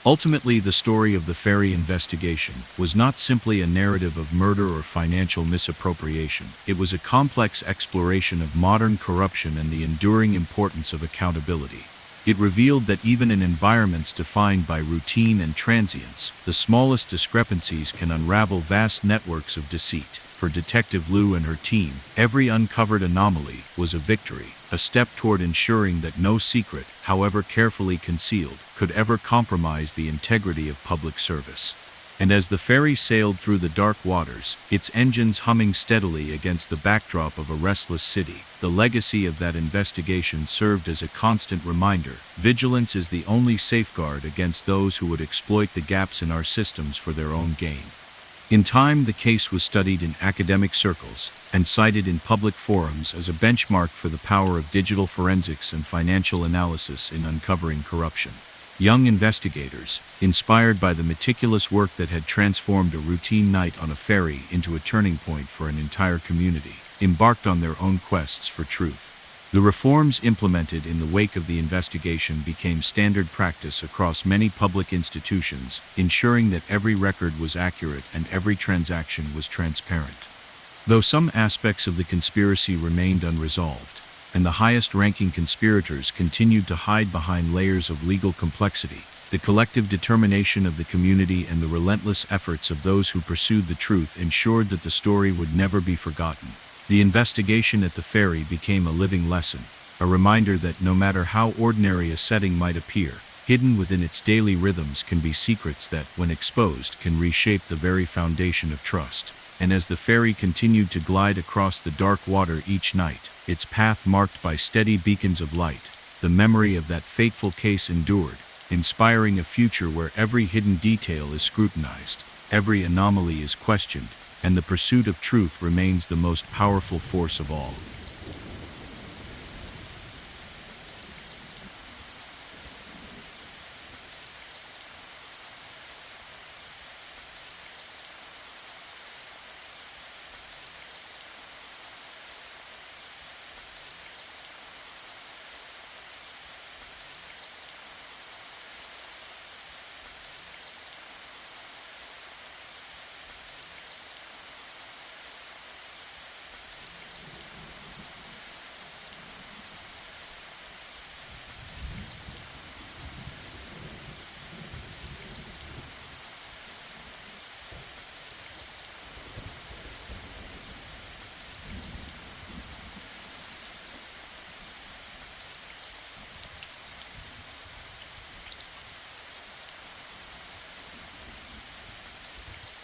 Ultimately, the story of the ferry investigation was not simply a narrative of murder or financial misappropriation. It was a complex exploration of modern corruption and the enduring importance of accountability. It revealed that even in environments defined by routine and transience, the smallest discrepancies can unravel vast networks of deceit. For Detective Liu and her team, every uncovered anomaly was a victory, a step toward ensuring that no secret, however carefully concealed, could ever compromise the integrity of public service. And as the ferry sailed through the dark waters, its engines humming steadily against the backdrop of a restless city, the legacy of that investigation served as a constant reminder: vigilance is the only safeguard against those who would exploit the gaps in our systems for their own gain. In time, the case was studied in academic circles and cited in public forums as a benchmark for the power of digital forensics and financial analysis in uncovering corruption. Young investigators, inspired by the meticulous work that had transformed a routine night on a ferry into a turning point for an entire community, embarked on their own quests for truth. The reforms implemented in the wake of the investigation became standard practice across many public institutions, ensuring that every record was accurate and every transaction was transparent. Though some aspects of the conspiracy remained unresolved, and the highest-ranking conspirators continued to hide behind layers of legal complexity, the collective determination of the community and the relentless efforts of those who pursued the truth ensured that the story would never be forgotten. The investigation at the ferry became a living lesson, a reminder that no matter how ordinary a setting might appear, hidden within its daily rhythms can be secrets that, when exposed, can reshape the very foundation of trust. And as the ferry continued to glide across the dark water each night, its path marked by steady beacons of light, the memory of that fateful case endured, inspiring a future where every hidden detail is scrutinized, every anomaly is questioned, and the pursuit of truth remains the most powerful force of all.